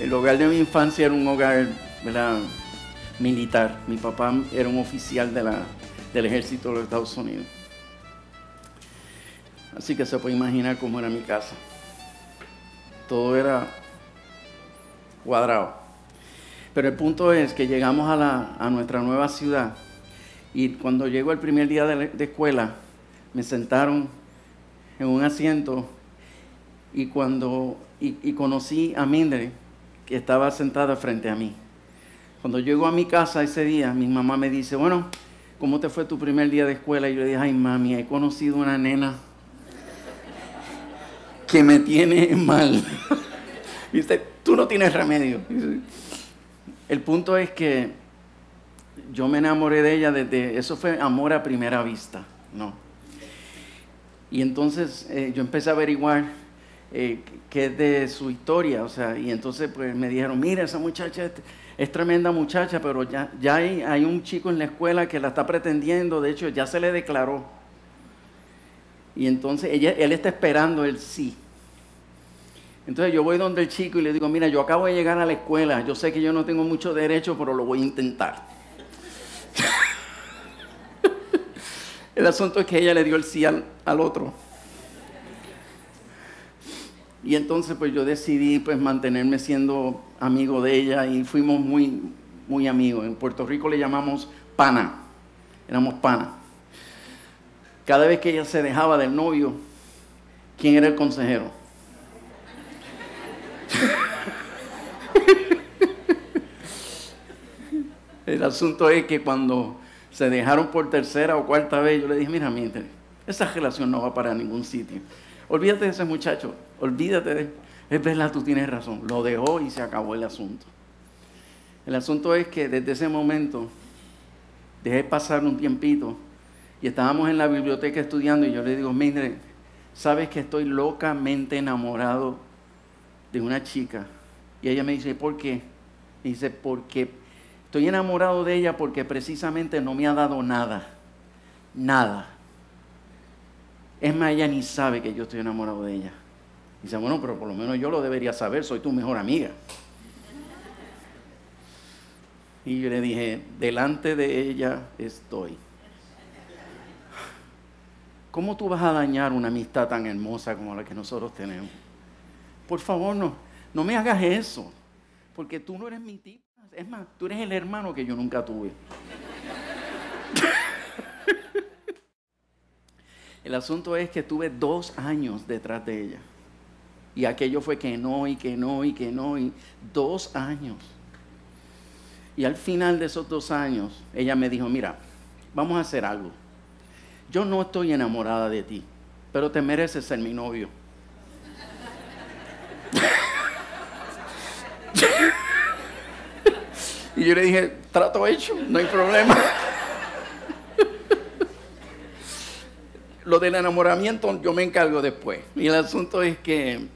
El hogar de mi infancia era un hogar, ¿verdad?, militar. Mi papá era un oficial del ejército de los Estados Unidos. Así que se puede imaginar cómo era mi casa. Todo era cuadrado. Pero el punto es que llegamos a nuestra nueva ciudad y cuando llegó el primer día de escuela, me sentaron en un asiento y conocí a Mindre, que estaba sentada frente a mí. Cuando llego a mi casa ese día, mi mamá me dice, bueno, ¿cómo te fue tu primer día de escuela? Y yo le dije, ay mami, he conocido una nena que me tiene mal. Dice, tú no tienes remedio. El punto es que yo me enamoré de ella eso fue amor a primera vista, ¿no? Y entonces yo empecé a averiguar qué es de su historia, o sea, y entonces pues me dijeron, mira, esa muchacha es tremenda muchacha, pero ya hay un chico en la escuela que la está pretendiendo, de hecho ya se le declaró. Y entonces él está esperando el sí. Entonces yo voy donde el chico y le digo, mira, yo acabo de llegar a la escuela, yo sé que yo no tengo mucho derecho, pero lo voy a intentar. El asunto es que ella le dio el sí al otro. Y entonces pues yo decidí pues mantenerme siendo amigo de ella y fuimos muy, muy amigos. En Puerto Rico le llamamos pana, éramos pana. Cada vez que ella se dejaba del novio, ¿quién era el consejero? El asunto es que cuando se dejaron por tercera o cuarta vez, yo le dije, mira, esa relación no va para ningún sitio. Olvídate de ese muchacho, olvídate de él. Es verdad, tú tienes razón. Lo dejó y se acabó el asunto. El asunto es que desde ese momento dejé pasar un tiempito y estábamos en la biblioteca estudiando y yo le digo, mire, ¿sabes que estoy locamente enamorado de una chica? Y ella me dice, ¿por qué? Me dice, porque estoy enamorado de ella porque precisamente no me ha dado nada. Nada. Es más, ella ni sabe que yo estoy enamorado de ella. Dice, bueno, pero por lo menos yo lo debería saber, soy tu mejor amiga. Y yo le dije, delante de ella estoy. ¿Cómo tú vas a dañar una amistad tan hermosa como la que nosotros tenemos? Por favor, no me hagas eso, porque tú no eres mi tipo. Es más, tú eres el hermano que yo nunca tuve. El asunto es que tuve 2 años detrás de ella. Y aquello fue que no, y 2 años. Y al final de esos 2 años, ella me dijo, mira, vamos a hacer algo. Yo no estoy enamorada de ti, pero te mereces ser mi novio. Y yo le dije, trato hecho, no hay problema. Lo del enamoramiento yo me encargo después. Y el asunto es que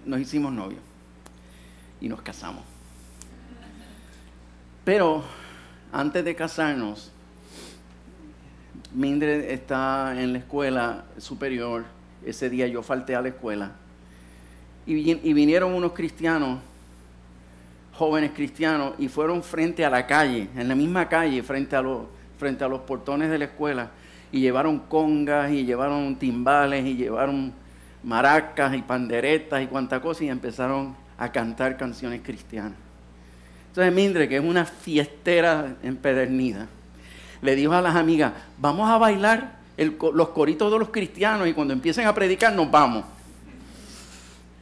nos hicimos novios y nos casamos. Pero antes de casarnos, Mindre está en la escuela superior. Ese día yo falté a la escuela. Y vinieron unos cristianos, jóvenes cristianos, y fueron frente a la calle, en la misma calle, frente a los portones de la escuela. Y llevaron congas, y llevaron timbales, y llevaron maracas, y panderetas, y cuanta cosa, y empezaron a cantar canciones cristianas. Entonces Mindre, que es una fiestera empedernida, le dijo a las amigas, vamos a bailar los coritos de los cristianos, y cuando empiecen a predicar nos vamos.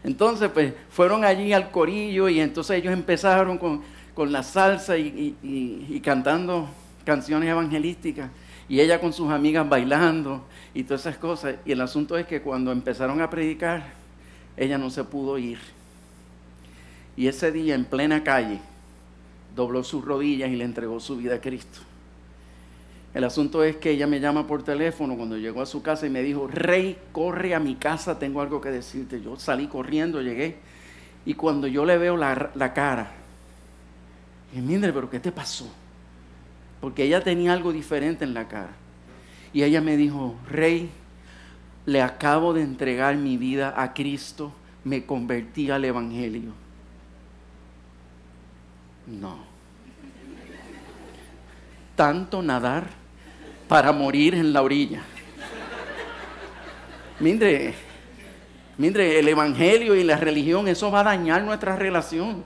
Entonces, pues, fueron allí al corillo, y entonces ellos empezaron con la salsa y cantando canciones evangelísticas. Y ella con sus amigas bailando y todas esas cosas. Y el asunto es que cuando empezaron a predicar, ella no se pudo ir. Y ese día, en plena calle, dobló sus rodillas y le entregó su vida a Cristo. El asunto es que ella me llama por teléfono cuando llegó a su casa y me dijo, Rey, corre a mi casa, tengo algo que decirte. Yo salí corriendo, llegué. Y cuando yo le veo la cara, dije, Mindre, ¿pero qué te pasó? Porque ella tenía algo diferente en la cara. Y ella me dijo, Rey, le acabo de entregar mi vida a Cristo me convertí al Evangelio. No. Tanto nadar para morir en la orilla. Mire, el Evangelio y la religión, eso va a dañar nuestra relación.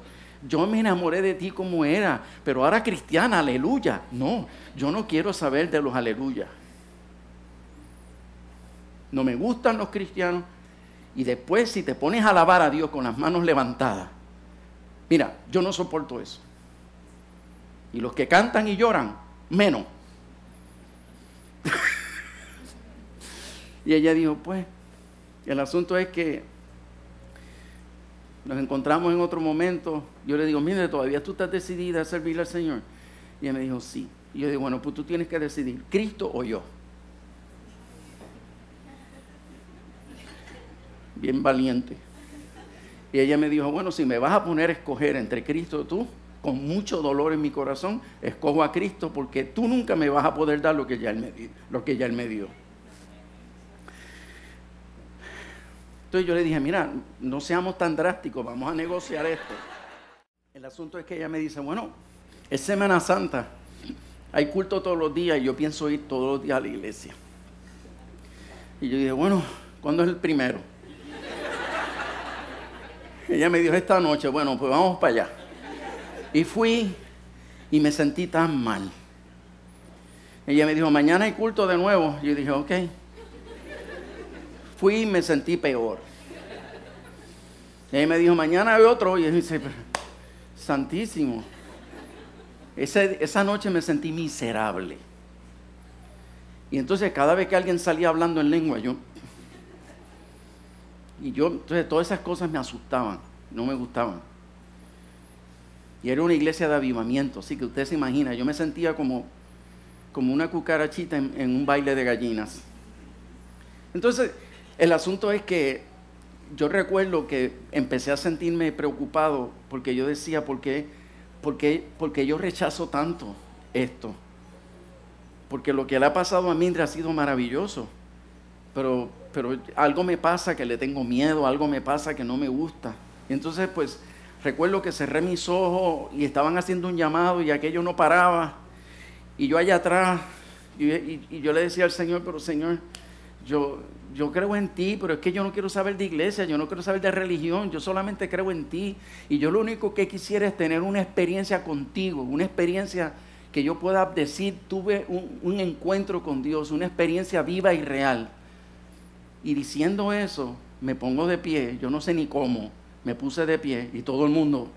Yo me enamoré de ti como era, pero ahora cristiana, aleluya. No, yo no quiero saber de los aleluya. No me gustan los cristianos. Y después, si te pones a alabar a Dios con las manos levantadas, mira, yo no soporto eso. Y los que cantan y lloran, menos. Y ella dijo, pues, el asunto es que nos encontramos en otro momento. Yo le digo, mire, ¿todavía tú estás decidida a servirle al Señor? Y ella me dijo, sí. Y yo digo, bueno, pues tú tienes que decidir, ¿Cristo o yo? Bien valiente. Y ella me dijo, bueno, si me vas a poner a escoger entre Cristo y tú, con mucho dolor en mi corazón, escojo a Cristo porque tú nunca me vas a poder dar lo que ya Él me dio. Entonces yo le dije, mira, no seamos tan drásticos, vamos a negociar esto. El asunto es que ella me dice, bueno, es Semana Santa, hay culto todos los días y yo pienso ir todos los días a la iglesia. Y yo dije, bueno, ¿cuándo es el primero? Ella me dijo, esta noche. Bueno, pues vamos para allá. Y fui y me sentí tan mal. Ella me dijo, mañana hay culto de nuevo. Yo dije, ok. Fui y me sentí peor. Ella me dijo, mañana hay otro. Y yo dije, santísimo. Esa noche me sentí miserable. Y entonces cada vez que alguien salía hablando en lengua, entonces todas esas cosas me asustaban, no me gustaban. Y era una iglesia de avivamiento, así que usted se imagina, yo me sentía como una cucarachita en un baile de gallinas. Entonces, el asunto es que yo recuerdo que empecé a sentirme preocupado porque yo decía, ¿por qué yo rechazo tanto esto? Porque lo que le ha pasado a Mildred ha sido maravilloso, pero algo me pasa que le tengo miedo, algo me pasa que no me gusta. Y entonces, pues, recuerdo que cerré mis ojos y estaban haciendo un llamado y aquello no paraba. Y yo allá atrás, y yo le decía al Señor, pero Señor, yo creo en ti, pero es que yo no quiero saber de iglesia, yo no quiero saber de religión, yo solamente creo en ti. Y yo lo único que quisiera es tener una experiencia contigo, una experiencia que yo pueda decir, tuve un encuentro con Dios, una experiencia viva y real. Y diciendo eso, me pongo de pie, yo no sé ni cómo, me puse de pie y todo el mundo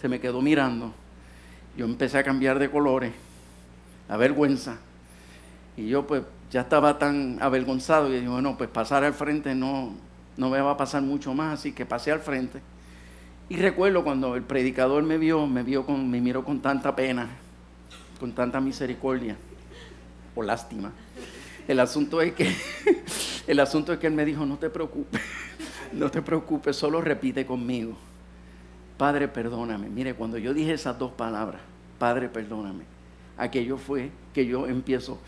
se me quedó mirando. Yo empecé a cambiar de colores, a vergüenza. Y yo pues ya estaba tan avergonzado y digo, bueno, pues pasar al frente no me va a pasar mucho más, así que pasé al frente. Y recuerdo cuando el predicador me miró con tanta pena, con tanta misericordia o lástima. El asunto es que él me dijo, no te preocupes, solo repite conmigo. Padre, perdóname. Mire, cuando yo dije esas dos palabras, Padre, perdóname, aquello fue que yo empiezo,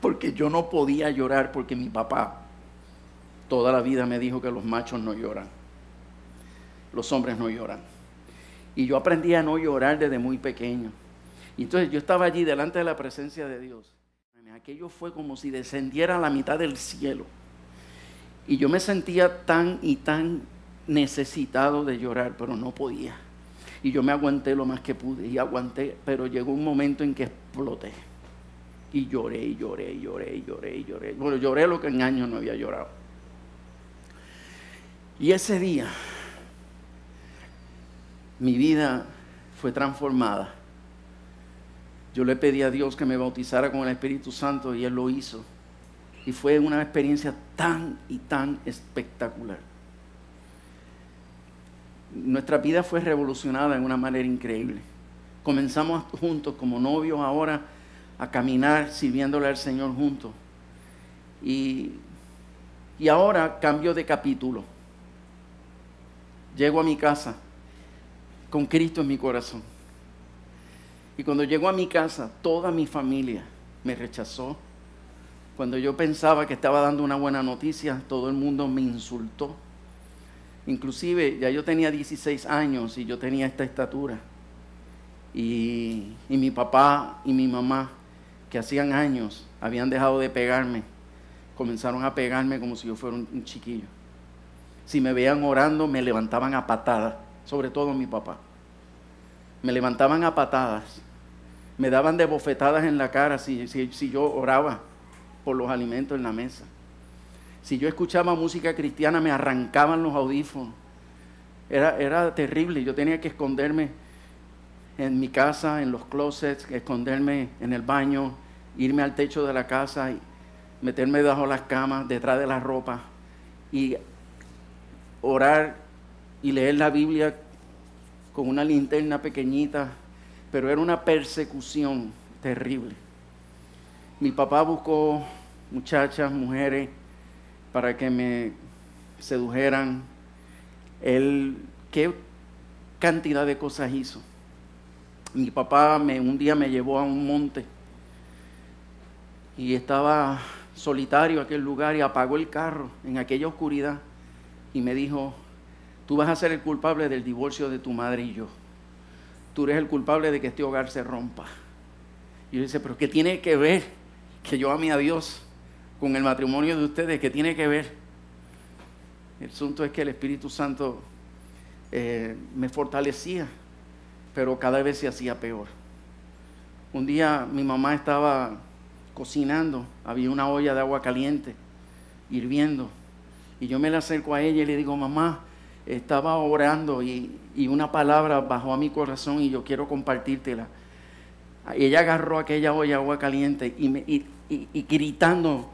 porque yo no podía llorar, porque mi papá toda la vida me dijo que los machos no lloran, los hombres no lloran. Y yo aprendí a no llorar desde muy pequeño. Y entonces yo estaba allí delante de la presencia de Dios. Aquello fue como si descendiera a la mitad del cielo. Y yo me sentía tan y tan necesitado de llorar, pero no podía. Y yo me aguanté lo más que pude y aguanté, pero llegó un momento en que exploté. Y lloré, y lloré, y lloré, y lloré, y lloré. Bueno, lloré lo que en años no había llorado. Y ese día, mi vida fue transformada. Yo le pedí a Dios que me bautizara con el Espíritu Santo y Él lo hizo. Y fue una experiencia tan y tan espectacular. Nuestra vida fue revolucionada en una manera increíble. Comenzamos juntos como novios ahora a caminar sirviéndole al Señor juntos. Y ahora cambio de capítulo. Llego a mi casa con Cristo en mi corazón. Y cuando llego a mi casa, toda mi familia me rechazó Cuando yo pensaba que estaba dando una buena noticia, todo el mundo me insultó. Inclusive ya yo tenía 16 años y yo tenía esta estatura. Y mi papá y mi mamá, que hacían años habían dejado de pegarme, comenzaron a pegarme como si yo fuera un chiquillo. Si me veían orando, me levantaban a patadas, sobre todo mi papá. Me levantaban a patadas, me daban de bofetadas en la cara si yo oraba por los alimentos en la mesa. Si yo escuchaba música cristiana, me arrancaban los audífonos. Era terrible. Yo tenía que esconderme en mi casa, en los closets, esconderme en el baño, irme al techo de la casa y meterme debajo de las camas, detrás de la ropa y orar y leer la Biblia con una linterna pequeñita, pero era una persecución terrible. Mi papá buscó muchachas, mujeres, para que me sedujeran. Él, qué cantidad de cosas hizo. Mi papá un día me llevó a un monte y estaba solitario aquel lugar y apagó el carro en aquella oscuridad y me dijo: tú vas a ser el culpable del divorcio de tu madre y yo. Tú eres el culpable de que este hogar se rompa. Y yo dije, pero ¿qué tiene que ver que yo ame a Dios con el matrimonio de ustedes? ¿Qué tiene que ver? El asunto es que el Espíritu Santo me fortalecía, pero cada vez se hacía peor. Un día mi mamá estaba cocinando, había una olla de agua caliente hirviendo, y yo me le acerco a ella y le digo: mamá, estaba orando y una palabra bajó a mi corazón y yo quiero compartírtela. Y ella agarró aquella olla de agua caliente y gritando,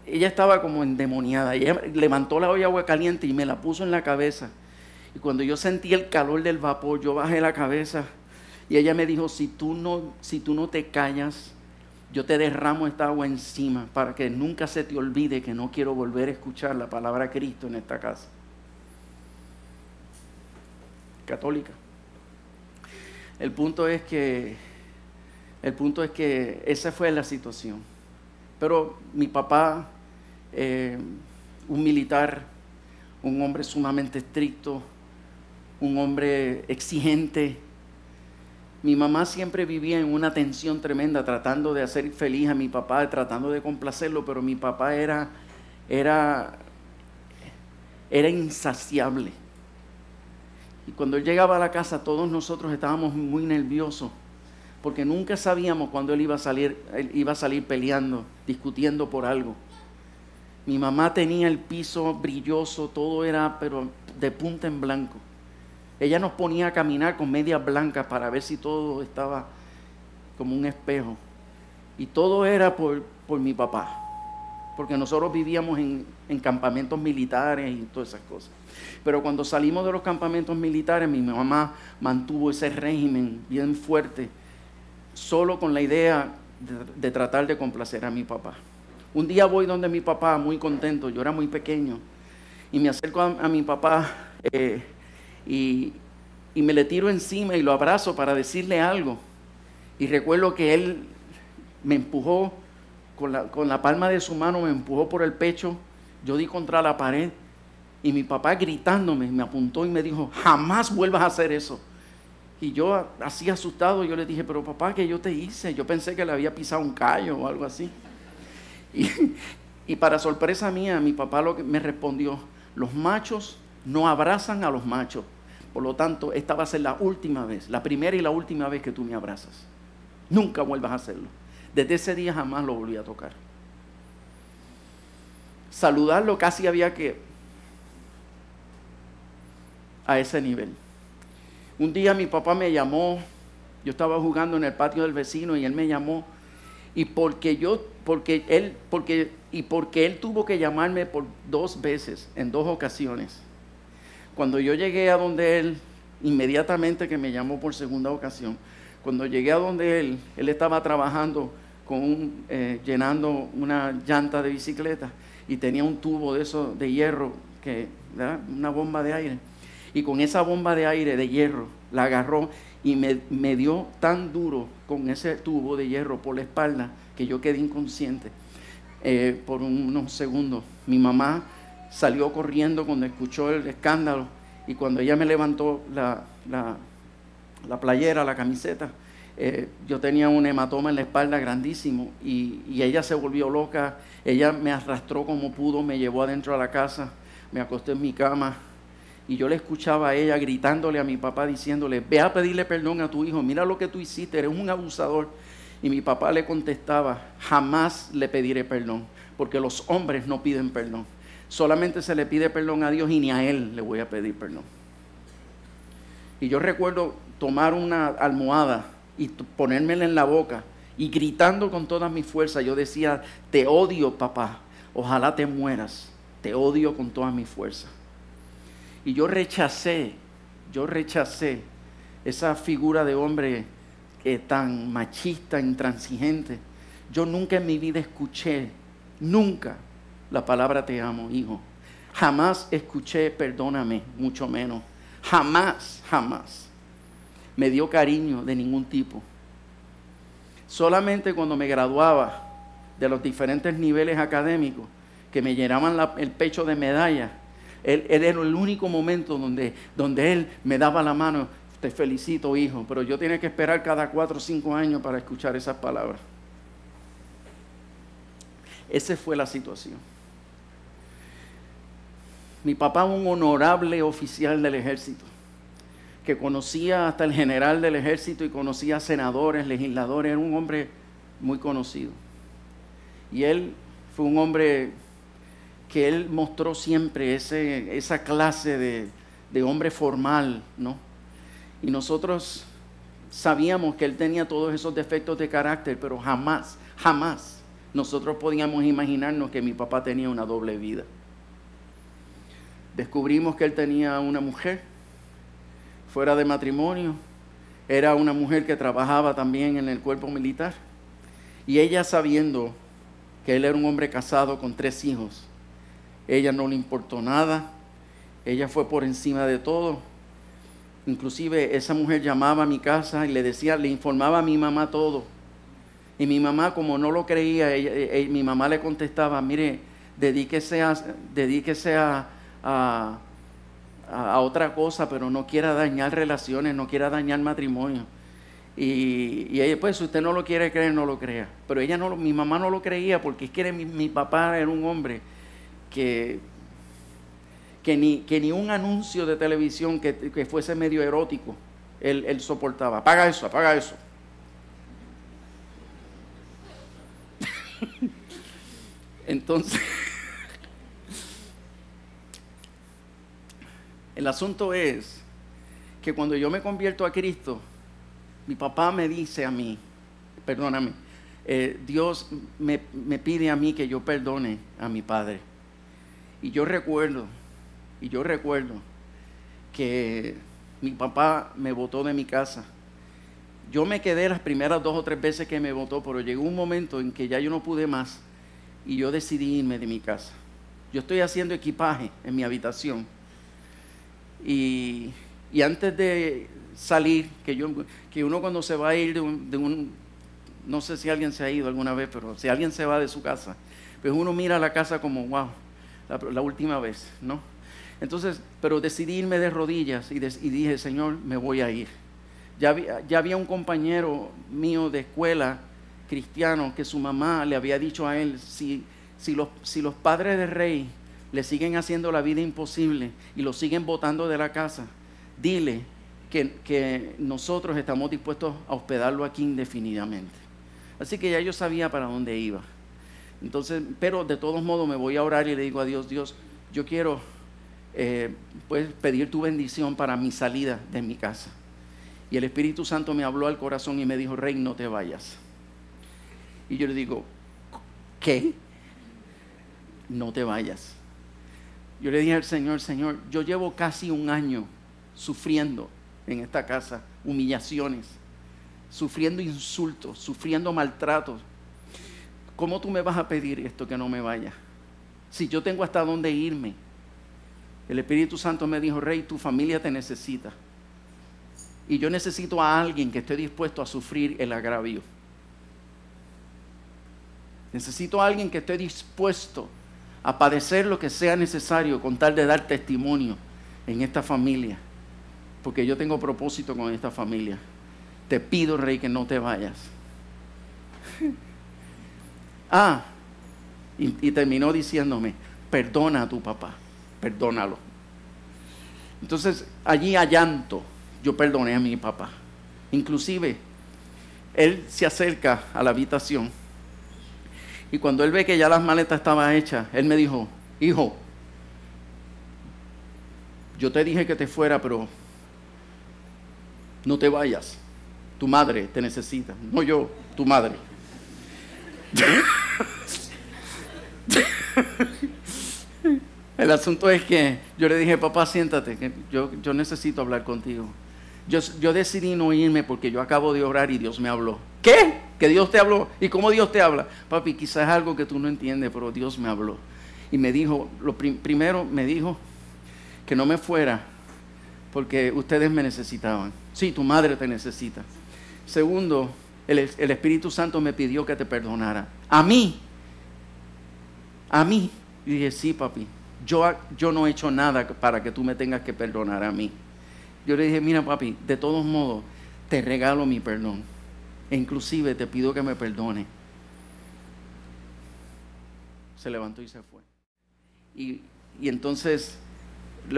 ella estaba como endemoniada. Ella levantó la olla de agua caliente y me la puso en la cabeza. Y cuando yo sentí el calor del vapor, yo bajé la cabeza y ella me dijo: si tú no te callas, yo te derramo esta agua encima para que nunca se te olvide que no quiero volver a escuchar la palabra Cristo en esta casa. Católica. El punto es que esa fue la situación. Pero mi papá, un militar, un hombre sumamente estricto, un hombre exigente. Mi mamá siempre vivía en una tensión tremenda, tratando de hacer feliz a mi papá, tratando de complacerlo, pero mi papá era insaciable. Y cuando él llegaba a la casa, todos nosotros estábamos muy nerviosos, porque nunca sabíamos cuándo él iba a salir peleando, discutiendo por algo. Mi mamá tenía el piso brilloso, todo era pero de punta en blanco. Ella nos ponía a caminar con medias blancas para ver si todo estaba como un espejo. Y todo era por mi papá, porque nosotros vivíamos en campamentos militares y todas esas cosas. Pero cuando salimos de los campamentos militares, mi mamá mantuvo ese régimen bien fuerte, solo con la idea de tratar de complacer a mi papá. Un día voy donde mi papá, muy contento, yo era muy pequeño, y me acerco a mi papá y me le tiro encima y lo abrazo para decirle algo. Y recuerdo que él me empujó con la palma de su mano, me empujó por el pecho, yo di contra la pared y mi papá gritándome me apuntó y me dijo: jamás vuelvas a hacer eso. Y yo así asustado, yo le dije: pero papá, ¿qué yo te hice? Yo pensé que le había pisado un callo o algo así. Y para sorpresa mía, mi papá me respondió: los machos no abrazan a los machos. Por lo tanto, esta va a ser la última vez, la primera y la última vez que tú me abrazas. Nunca vuelvas a hacerlo. Desde ese día jamás lo volví a tocar. Saludarlo casi había que a ese nivel. Un día mi papá me llamó, yo estaba jugando en el patio del vecino y él me llamó, y porque él tuvo que llamarme por 2 veces, en 2 ocasiones. Cuando yo llegué a donde él, inmediatamente que me llamó por segunda ocasión, cuando llegué a donde él estaba trabajando llenando una llanta de bicicleta y tenía un tubo de eso de hierro, ¿verdad? Una bomba de aire. Y con esa bomba de aire de hierro la agarró y me dio tan duro con ese tubo de hierro por la espalda que yo quedé inconsciente. por unos segundos. Mi mamá salió corriendo cuando escuchó el escándalo y cuando ella me levantó la playera, la camiseta, yo tenía un hematoma en la espalda grandísimo y ella se volvió loca. Ella me arrastró como pudo, me llevó adentro a la casa, me acosté en mi cama y yo le escuchaba a ella gritándole a mi papá, diciéndole: ve a pedirle perdón a tu hijo, mira lo que tú hiciste, eres un abusador. Y mi papá le contestaba: jamás le pediré perdón, porque los hombres no piden perdón. Solamente se le pide perdón a Dios y ni a Él le voy a pedir perdón. Y yo recuerdo tomar una almohada y ponérmela en la boca y gritando con toda mi fuerza, yo decía: te odio, papá, ojalá te mueras, te odio con toda mi fuerza. Y yo rechacé esa figura de hombre tan machista, intransigente. Yo nunca en mi vida escuché, nunca, la palabra te amo, hijo. Jamás escuché perdóname, mucho menos. Jamás me dio cariño de ningún tipo. Solamente cuando me graduaba de los diferentes niveles académicos, que me llenaban el pecho de medallas, él era el único momento donde él me daba la mano: te felicito, hijo. Pero yo tenía que esperar cada 4 o 5 años para escuchar esas palabras. Esa fue la situación. Mi papá, un honorable oficial del ejército, que conocía hasta el general del ejército y conocía senadores, legisladores, era un hombre muy conocido. Y él fue un hombre que él mostró siempre esa clase de hombre formal, ¿no? Y nosotros sabíamos que él tenía todos esos defectos de carácter, pero jamás nosotros podíamos imaginarnos que mi papá tenía una doble vida. Descubrimos que él tenía una mujer fuera de matrimonio. Era una mujer que trabajaba también en el cuerpo militar. Y ella, sabiendo que él era un hombre casado con 3 hijos, ella no le importó nada. Ella fue por encima de todo. Inclusive esa mujer llamaba a mi casa y le informaba a mi mamá todo. Y mi mamá, como no lo creía, mi mamá le contestaba: mire, dedíquese a otra cosa, pero no quiera dañar relaciones, no quiera dañar matrimonio. Y ella: pues si usted no lo quiere creer, no lo crea. Pero mi mamá no lo creía, porque es que mi papá era un hombre que ni un anuncio de televisión que fuese medio erótico él soportaba. Apaga eso. Entonces el asunto es que cuando yo me convierto a Cristo, mi papá me dice a mí, perdóname, Dios me pide a mí que yo perdone a mi padre. Y yo recuerdo que mi papá me botó de mi casa. Yo me quedé las primeras 2 o 3 veces que me botó, pero llegó un momento en que ya yo no pude más y yo decidí irme de mi casa. Yo estoy haciendo equipaje en mi habitación y antes de salir, que uno cuando se va a ir no sé si alguien se ha ido alguna vez, pero si alguien se va de su casa, pues uno mira la casa como wow, la última vez, ¿no? Entonces, pero decidí irme de rodillas y dije: Señor, me voy a ir. Ya había un compañero mío de escuela cristiano que su mamá le había dicho a él: si los padres del rey le siguen haciendo la vida imposible y lo siguen botando de la casa, dile que nosotros estamos dispuestos a hospedarlo aquí indefinidamente. Así que ya yo sabía para dónde iba. Entonces, pero de todos modos me voy a orar y le digo a Dios: Dios, yo quiero pues pedir tu bendición para mi salida de mi casa. Y el Espíritu Santo me habló al corazón y me dijo: Rey, no te vayas. Y yo le digo: ¿qué? No te vayas. Yo le dije al Señor: Señor, yo llevo casi 1 año sufriendo en esta casa humillaciones, sufriendo insultos, sufriendo maltratos. ¿Cómo tú me vas a pedir esto, que no me vaya? Si yo tengo hasta dónde irme. El Espíritu Santo me dijo: Rey, tu familia te necesita. Y yo necesito a alguien que esté dispuesto a sufrir el agravio. Necesito a alguien que esté dispuesto a padecer lo que sea necesario con tal de dar testimonio en esta familia. Porque yo tengo propósito con esta familia. Te pido, Rey, que no te vayas. Y terminó diciéndome, perdona a tu papá, perdónalo. Entonces, allí a llanto, yo perdoné a mi papá. Inclusive, él se acerca a la habitación y cuando él ve que ya las maletas estaban hechas, él me dijo, hijo, yo te dije que te fuera, pero no te vayas. Tu madre te necesita. No yo, tu madre. El asunto es que yo le dije, papá, siéntate, que yo necesito hablar contigo. Yo decidí no irme porque yo acabo de orar y Dios me habló. ¿Qué? ¿Que Dios te habló? ¿Y cómo Dios te habla? Papi, quizás es algo que tú no entiendes, pero Dios me habló. Y me dijo, primero me dijo que no me fuera porque ustedes me necesitaban. Sí, tu madre te necesita. Segundo, el Espíritu Santo me pidió que te perdonara. A mí. Y dije, sí, papi, yo no he hecho nada para que tú me tengas que perdonar a mí. Yo le dije, mira, papi, de todos modos, te regalo mi perdón. E inclusive te pido que me perdone. Se levantó y se fue. Y entonces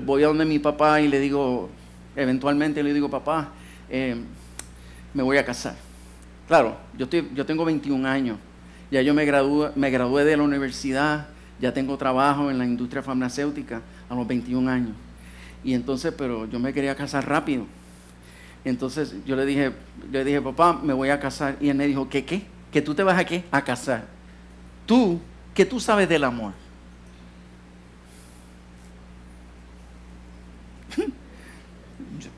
voy a donde mi papá y le digo, eventualmente le digo, papá, me voy a casar. Claro, yo tengo 21 años. Ya yo me gradué de la universidad, ya tengo trabajo en la industria farmacéutica a los 21 años. Y entonces, pero yo me quería casar rápido. Entonces yo le dije, papá, me voy a casar. Y él me dijo, ¿qué? ¿Que tú te vas a qué? A casar. ¿Qué tú sabes del amor?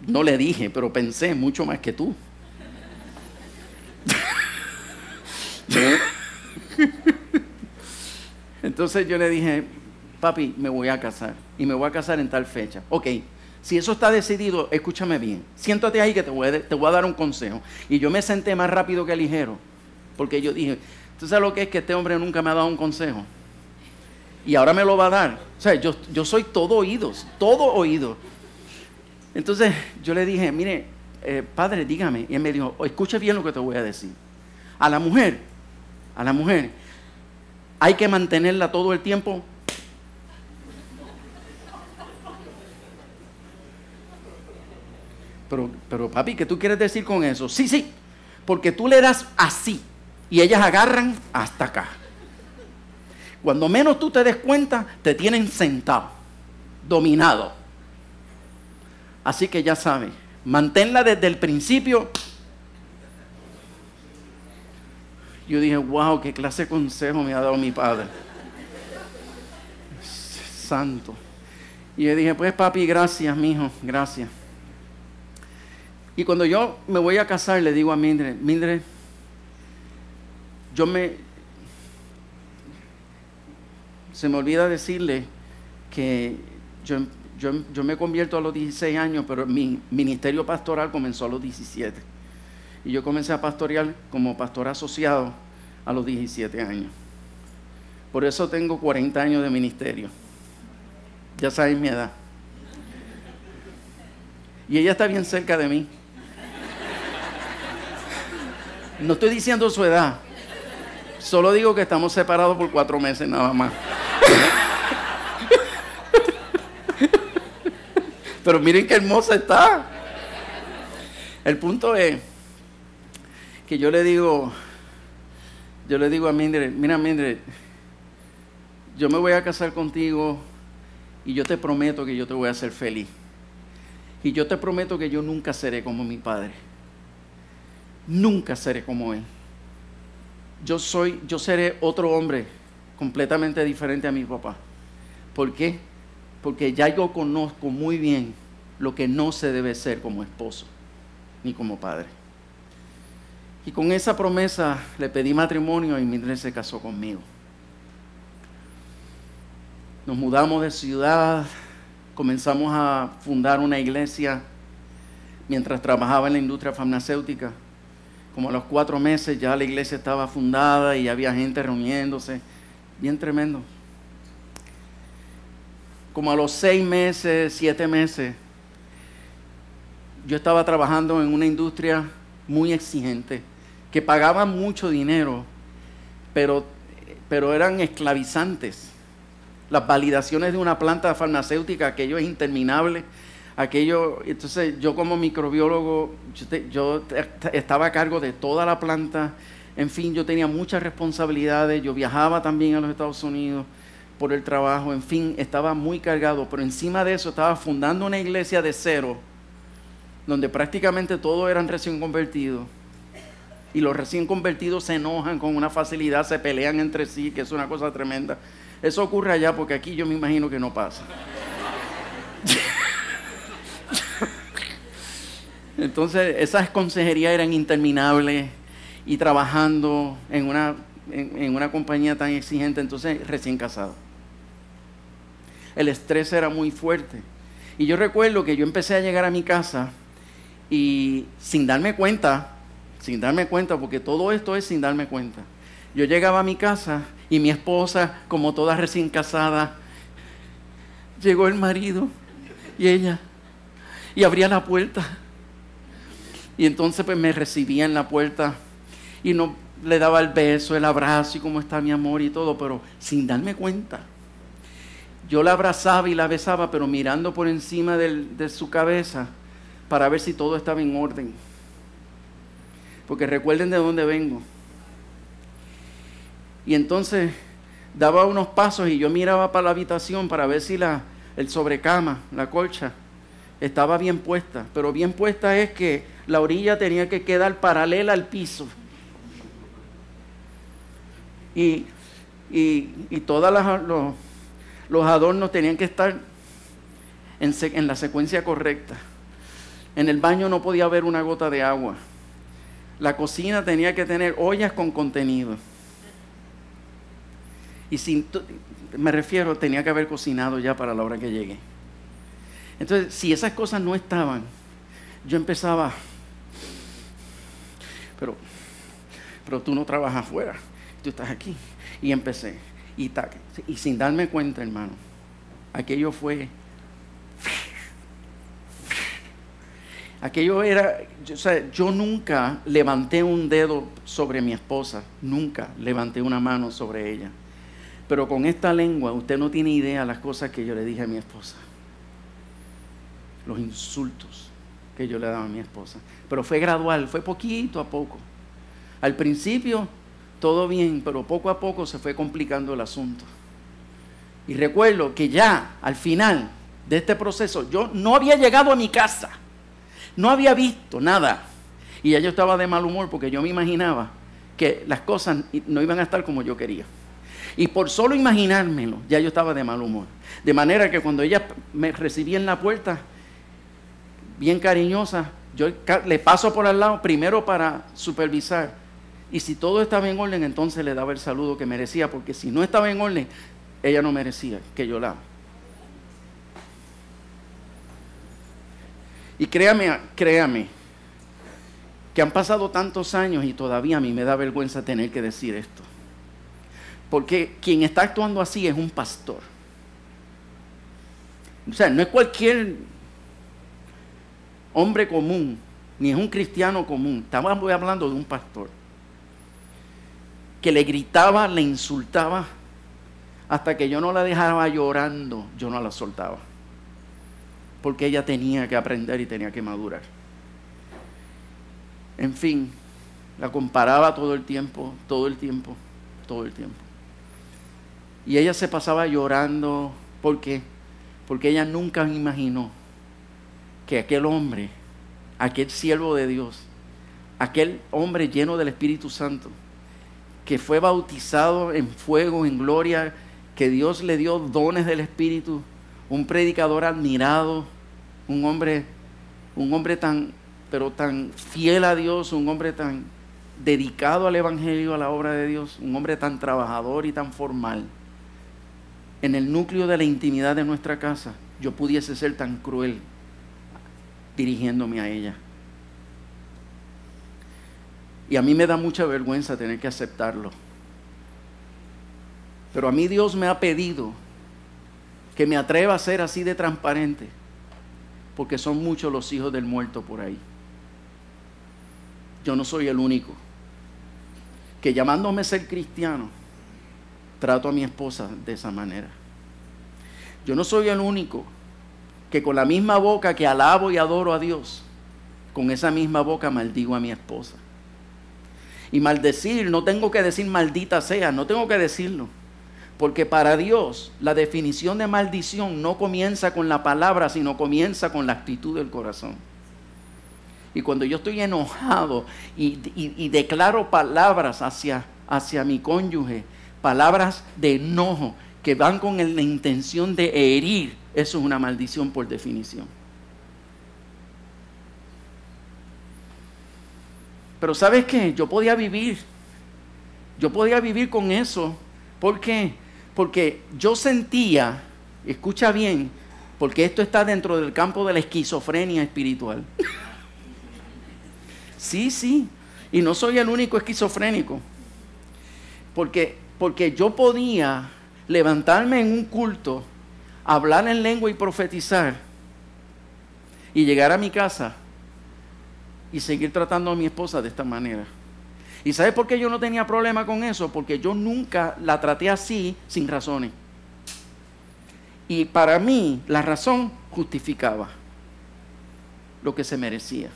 No le dije, pero pensé mucho más que tú. Entonces yo le dije, papi, me voy a casar. Y me voy a casar en tal fecha. Ok, si eso está decidido, escúchame bien. Siéntate ahí que te voy a dar un consejo. Y yo me senté más rápido que ligero. Porque yo dije, ¿tú sabes lo que es que este hombre nunca me ha dado un consejo? Y ahora me lo va a dar. O sea, yo soy todo oídos, todo oído. Entonces yo le dije, mire, padre, dígame. Y él me dijo, escuche bien lo que te voy a decir. A la mujer, hay que mantenerla todo el tiempo. Pero papi, ¿qué tú quieres decir con eso? Sí, porque tú le das así y ellas agarran hasta acá. Cuando menos tú te des cuenta, te tienen sentado, dominado. Así que ya sabes, manténla desde el principio. Yo dije, wow, qué clase de consejo me ha dado mi padre. Santo. Y yo dije, pues papi, gracias, mijo, gracias. Y cuando yo me voy a casar, le digo a Mildred, se me olvida decirle que yo me convierto a los 16 años, pero mi ministerio pastoral comenzó a los 17. Y yo comencé a pastorear como pastor asociado a los 17 años. Por eso tengo 40 años de ministerio. Ya saben mi edad. Y ella está bien cerca de mí. No estoy diciendo su edad. Solo digo que estamos separados por 4 meses nada más. Pero miren qué hermosa está. El punto es que yo le digo a Mildred, mira Mildred, yo me voy a casar contigo y yo te prometo que yo te voy a hacer feliz. Y yo te prometo que yo nunca seré como mi padre. Nunca seré como él. Yo seré otro hombre completamente diferente a mi papá. ¿Por qué? Porque ya yo conozco muy bien lo que no se debe ser como esposo ni como padre. Y con esa promesa le pedí matrimonio y Mildred se casó conmigo. Nos mudamos de ciudad, comenzamos a fundar una iglesia mientras trabajaba en la industria farmacéutica. Como a los 4 meses ya la iglesia estaba fundada y había gente reuniéndose. Bien tremendo. Como a los 6 meses, 7 meses, yo estaba trabajando en una industria muy exigente, que pagaba mucho dinero, pero eran esclavizantes. Las validaciones de una planta farmacéutica, aquello es interminable. Entonces yo como microbiólogo, yo estaba a cargo de toda la planta. En fin, yo tenía muchas responsabilidades. Yo viajaba también a los Estados Unidos por el trabajo. En fin, estaba muy cargado. Pero encima de eso estaba fundando una iglesia de cero, donde prácticamente todos eran recién convertidos. Y los recién convertidos se enojan con una facilidad, se pelean entre sí, que es una cosa tremenda. Eso ocurre allá porque aquí yo me imagino que no pasa. Entonces esas consejerías eran interminables y trabajando en una compañía tan exigente, entonces recién casado. El estrés era muy fuerte. Y yo recuerdo que yo empecé a llegar a mi casa y sin darme cuenta, porque todo esto es sin darme cuenta. Yo llegaba a mi casa y mi esposa, como toda recién casada, llegó el marido y ella, y abría la puerta. Y entonces pues me recibía en la puerta y no le daba el beso, el abrazo y cómo está mi amor y todo, pero sin darme cuenta. Yo la abrazaba y la besaba, pero mirando por encima de su cabeza para ver si todo estaba en orden. Porque recuerden de dónde vengo. Y entonces daba unos pasos y yo miraba para la habitación para ver si el sobrecama, la colcha, estaba bien puesta. Pero bien puesta es que la orilla tenía que quedar paralela al piso. Y todos los adornos tenían que estar en la secuencia correcta. En el baño no podía haber una gota de agua. La cocina tenía que tener ollas con contenido. Y me refiero, tenía que haber cocinado ya para la hora que llegué. Entonces, si esas cosas no estaban, yo empezaba, pero tú no trabajas afuera, tú estás aquí. Y empecé, y sin darme cuenta, hermano, aquello era, yo nunca levanté un dedo sobre mi esposa, nunca levanté una mano sobre ella. Pero con esta lengua, usted no tiene idea las cosas que yo le dije a mi esposa. Los insultos que yo le daba a mi esposa. Pero fue gradual, fue poquito a poco. Al principio, todo bien, pero poco a poco se fue complicando el asunto. Y recuerdo que ya, al final de este proceso, yo no había llegado a mi casa. No había visto nada. Y ya yo estaba de mal humor porque yo me imaginaba que las cosas no iban a estar como yo quería. Y por solo imaginármelo, ya yo estaba de mal humor. De manera que cuando ella me recibía en la puerta, bien cariñosa, yo le paso por al lado primero para supervisar. Y si todo estaba en orden, entonces le daba el saludo que merecía. Porque si no estaba en orden, ella no merecía que yo la ame. Y créame, que han pasado tantos años y todavía a mí me da vergüenza tener que decir esto. Porque quien está actuando así es un pastor. O sea, no es cualquier hombre común, ni es un cristiano común. Estamos hablando de un pastor que le gritaba, le insultaba, hasta que yo no la dejaba llorando, yo no la soltaba. Porque ella tenía que aprender y tenía que madurar. En fin, la comparaba todo el tiempo. Y ella se pasaba llorando. ¿Por qué? Porque ella nunca imaginó que aquel hombre, aquel siervo de Dios, aquel hombre lleno del Espíritu Santo, que fue bautizado en fuego, en gloria, que Dios le dio dones del Espíritu, un predicador admirado, un hombre tan fiel a Dios, un hombre tan dedicado al Evangelio, a la obra de Dios, un hombre tan trabajador y tan formal. En el núcleo de la intimidad de nuestra casa, yo pudiese ser tan cruel dirigiéndome a ella. Y a mí me da mucha vergüenza tener que aceptarlo. Pero a mí Dios me ha pedido que me atreva a ser así de transparente, porque son muchos los hijos del muerto por ahí. Yo no soy el único que, llamándome ser cristiano, trato a mi esposa de esa manera. Yo no soy el único que con la misma boca que alabo y adoro a Dios, con esa misma boca maldigo a mi esposa. Y maldecir, no tengo que decir maldita sea, no tengo que decirlo. Porque para Dios la definición de maldición no comienza con la palabra, sino comienza con la actitud del corazón. Y cuando yo estoy enojado y declaro palabras hacia mi cónyuge, palabras de enojo que van con la intención de herir, eso es una maldición por definición. Pero ¿sabes qué? Yo podía vivir con eso. ¿Por qué? Porque yo sentía, escucha bien, porque esto está dentro del campo de la esquizofrenia espiritual. Sí, y no soy el único esquizofrénico. Porque yo podía levantarme en un culto, hablar en lengua y profetizar, y llegar a mi casa y seguir tratando a mi esposa de esta manera. ¿Y sabes por qué yo no tenía problema con eso? Porque yo nunca la traté así sin razones. Y para mí la razón justificaba lo que se merecía.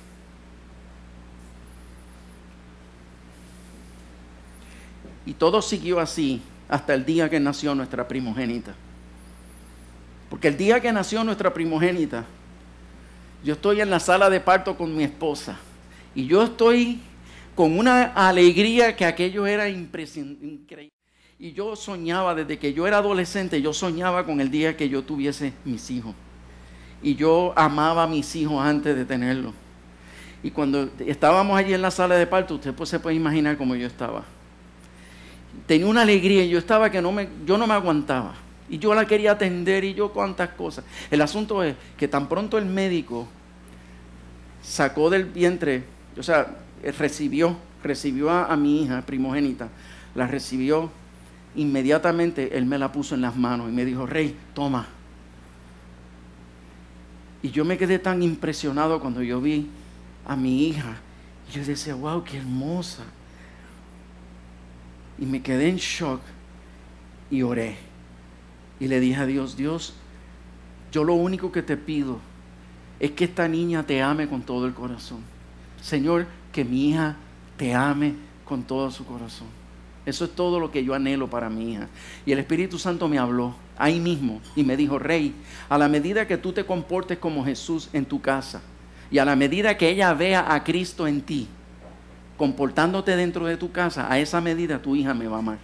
Y todo siguió así hasta el día que nació nuestra primogénita. Porque el día que nació nuestra primogénita, yo estoy en la sala de parto con mi esposa. Y yo estoy con una alegría que aquello era increíble. Y yo soñaba, desde que yo era adolescente, yo soñaba con el día que yo tuviese mis hijos. Y yo amaba a mis hijos antes de tenerlos. Y cuando estábamos allí en la sala de parto, usted pues se puede imaginar cómo yo estaba. Tenía una alegría y yo estaba que yo no me aguantaba. Y yo la quería atender y yo cuantas cosas. El asunto es que tan pronto el médico sacó del vientre, o sea, recibió a mi hija primogénita, la recibió, inmediatamente él me la puso en las manos y me dijo: Rey, toma. Y yo me quedé tan impresionado cuando yo vi a mi hija. Y yo decía: wow, qué hermosa. Y me quedé en shock y oré. Y le dije a Dios: Dios, yo lo único que te pido es que esta niña te ame con todo el corazón. Señor, que mi hija te ame con todo su corazón. Eso es todo lo que yo anhelo para mi hija. Y el Espíritu Santo me habló ahí mismo y me dijo: Rey, a la medida que tú te comportes como Jesús en tu casa y a la medida que ella vea a Cristo en ti, comportándote dentro de tu casa, a esa medida tu hija me va a amar.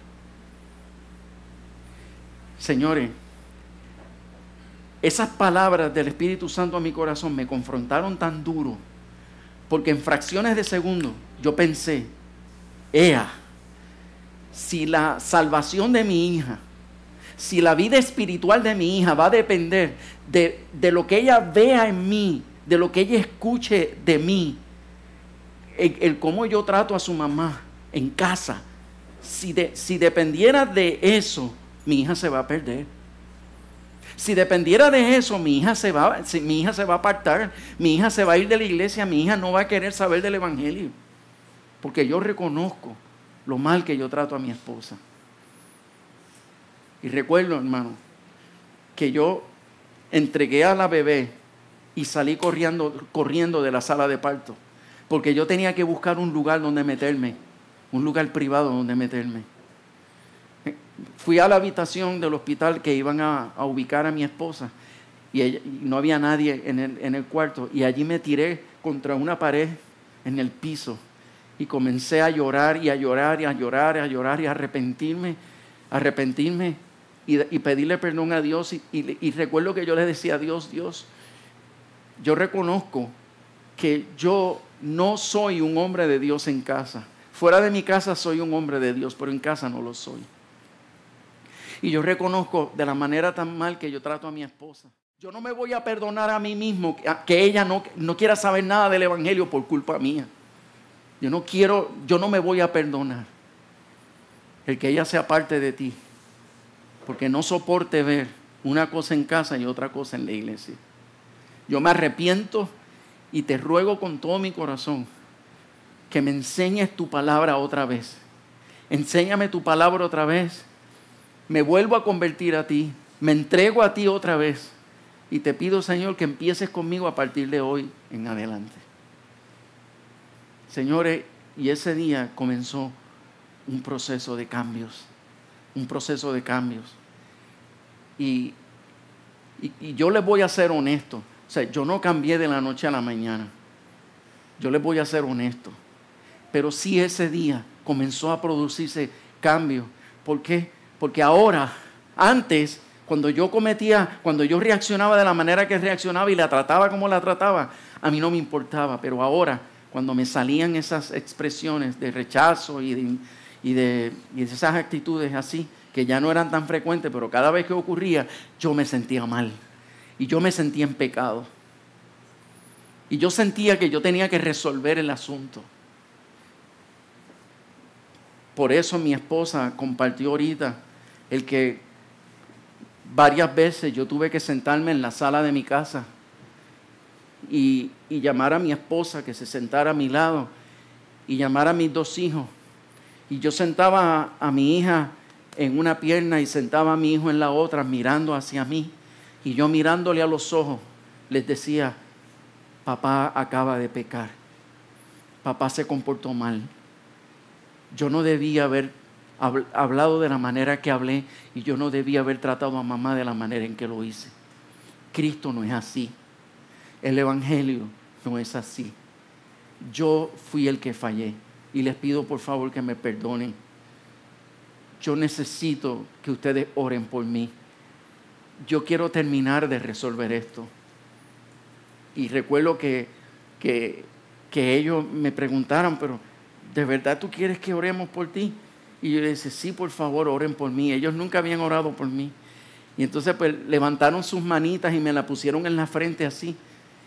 Señores, esas palabras del Espíritu Santo a mi corazón me confrontaron tan duro, porque en fracciones de segundo yo pensé: si la salvación de mi hija, si la vida espiritual de mi hija va a depender de lo que ella vea en mí, de lo que ella escuche de mí, el cómo yo trato a su mamá en casa, si dependiera de eso, mi hija se va a perder. Si dependiera de eso, mi hija se va a apartar, mi hija se va a ir de la iglesia, mi hija no va a querer saber del evangelio, porque yo reconozco lo mal que yo trato a mi esposa. Y recuerdo, hermano, que yo entregué a la bebé y salí corriendo de la sala de parto, porque yo tenía que buscar un lugar donde meterme, un lugar privado donde meterme. Fui a la habitación del hospital que iban a ubicar a mi esposa y no había nadie en el cuarto, y allí me tiré contra una pared en el piso y comencé a llorar y a llorar y a llorar y a llorar y a arrepentirme y pedirle perdón a Dios. Y recuerdo que yo le decía a Dios: Dios, yo reconozco que yo no soy un hombre de Dios en casa. Fuera de mi casa soy un hombre de Dios, pero en casa no lo soy. Y yo reconozco de la manera tan mal que yo trato a mi esposa. Yo no me voy a perdonar a mí mismo que ella no quiera saber nada del evangelio por culpa mía. yo no me voy a perdonar el que ella sea parte de ti, porque no soporte ver una cosa en casa y otra cosa en la iglesia. Yo me arrepiento y te ruego con todo mi corazón que me enseñes tu palabra otra vez. Enséñame tu palabra otra vez. Me vuelvo a convertir a ti. Me entrego a ti otra vez. Y te pido, Señor, que empieces conmigo a partir de hoy en adelante. Señores, y ese día comenzó un proceso de cambios. Un proceso de cambios. Y yo les voy a ser honesto. O sea, yo no cambié de la noche a la mañana. Yo les voy a ser honesto. Pero sí ese día comenzó a producirse cambio. ¿Por qué? Porque ahora, antes, cuando yo reaccionaba de la manera que reaccionaba y la trataba como la trataba, a mí no me importaba. Pero ahora, cuando me salían esas expresiones de rechazo y de esas actitudes así, que ya no eran tan frecuentes, pero cada vez que ocurría, yo me sentía mal. Y yo me sentía en pecado. Y yo sentía que yo tenía que resolver el asunto. Por eso mi esposa compartió ahorita el que varias veces yo tuve que sentarme en la sala de mi casa y llamar a mi esposa que se sentara a mi lado y llamar a mis 2 hijos. Y yo sentaba a mi hija en una pierna y sentaba a mi hijo en la otra mirando hacia mí. Y yo mirándole a los ojos les decía, papá acaba de pecar. Papá se comportó mal. Yo no debía haber hablado de la manera que hablé y yo no debía haber tratado a mamá de la manera en que lo hice. Cristo no es así. El Evangelio no es así. Yo fui el que fallé y les pido por favor que me perdonen. Yo necesito que ustedes oren por mí. Yo quiero terminar de resolver esto. Y recuerdo que ellos me preguntaron, pero ¿de verdad tú quieres que oremos por ti? Y yo les dije, sí, por favor, oren por mí. Ellos nunca habían orado por mí. Y entonces pues levantaron sus manitas y me la pusieron en la frente así.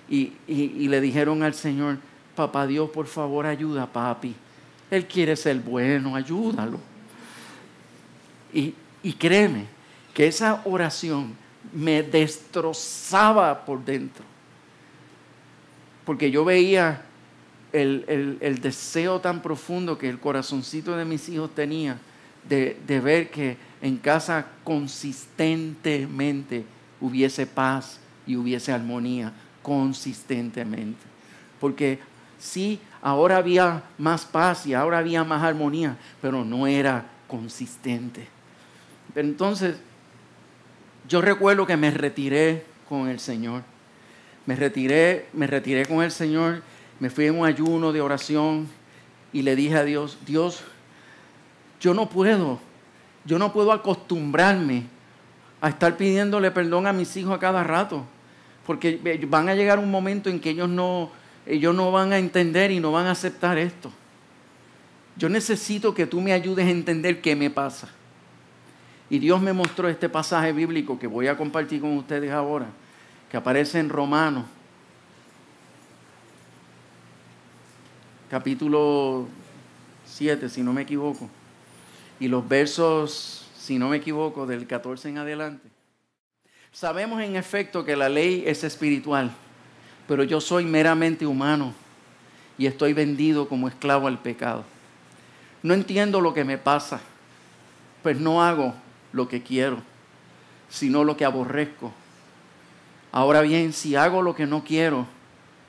Y le dijeron al Señor, papá Dios, por favor, ayuda a papi. Él quiere ser bueno, ayúdalo. Y créeme que esa oración me destrozaba por dentro. Porque yo veía el deseo tan profundo que el corazoncito de mis hijos tenía de ver que en casa consistentemente hubiese paz y hubiese armonía, consistentemente. Porque sí, ahora había más paz y ahora había más armonía, pero no era consistente. Pero entonces, yo recuerdo que me retiré con el Señor. Me retiré con el Señor, me fui en un ayuno de oración y le dije a Dios, Dios, yo no puedo acostumbrarme a estar pidiéndole perdón a mis hijos a cada rato, porque van a llegar un momento en que ellos no van a entender y no van a aceptar esto. Yo necesito que tú me ayudes a entender qué me pasa. Y Dios me mostró este pasaje bíblico que voy a compartir con ustedes ahora, que aparece en Romanos, capítulo 7, si no me equivoco, y los versos, si no me equivoco, del 14 en adelante. Sabemos en efecto que la ley es espiritual, pero yo soy meramente humano y estoy vendido como esclavo al pecado. No entiendo lo que me pasa, pues no hago lo que quiero, sino lo que aborrezco. Ahora bien, si hago lo que no quiero,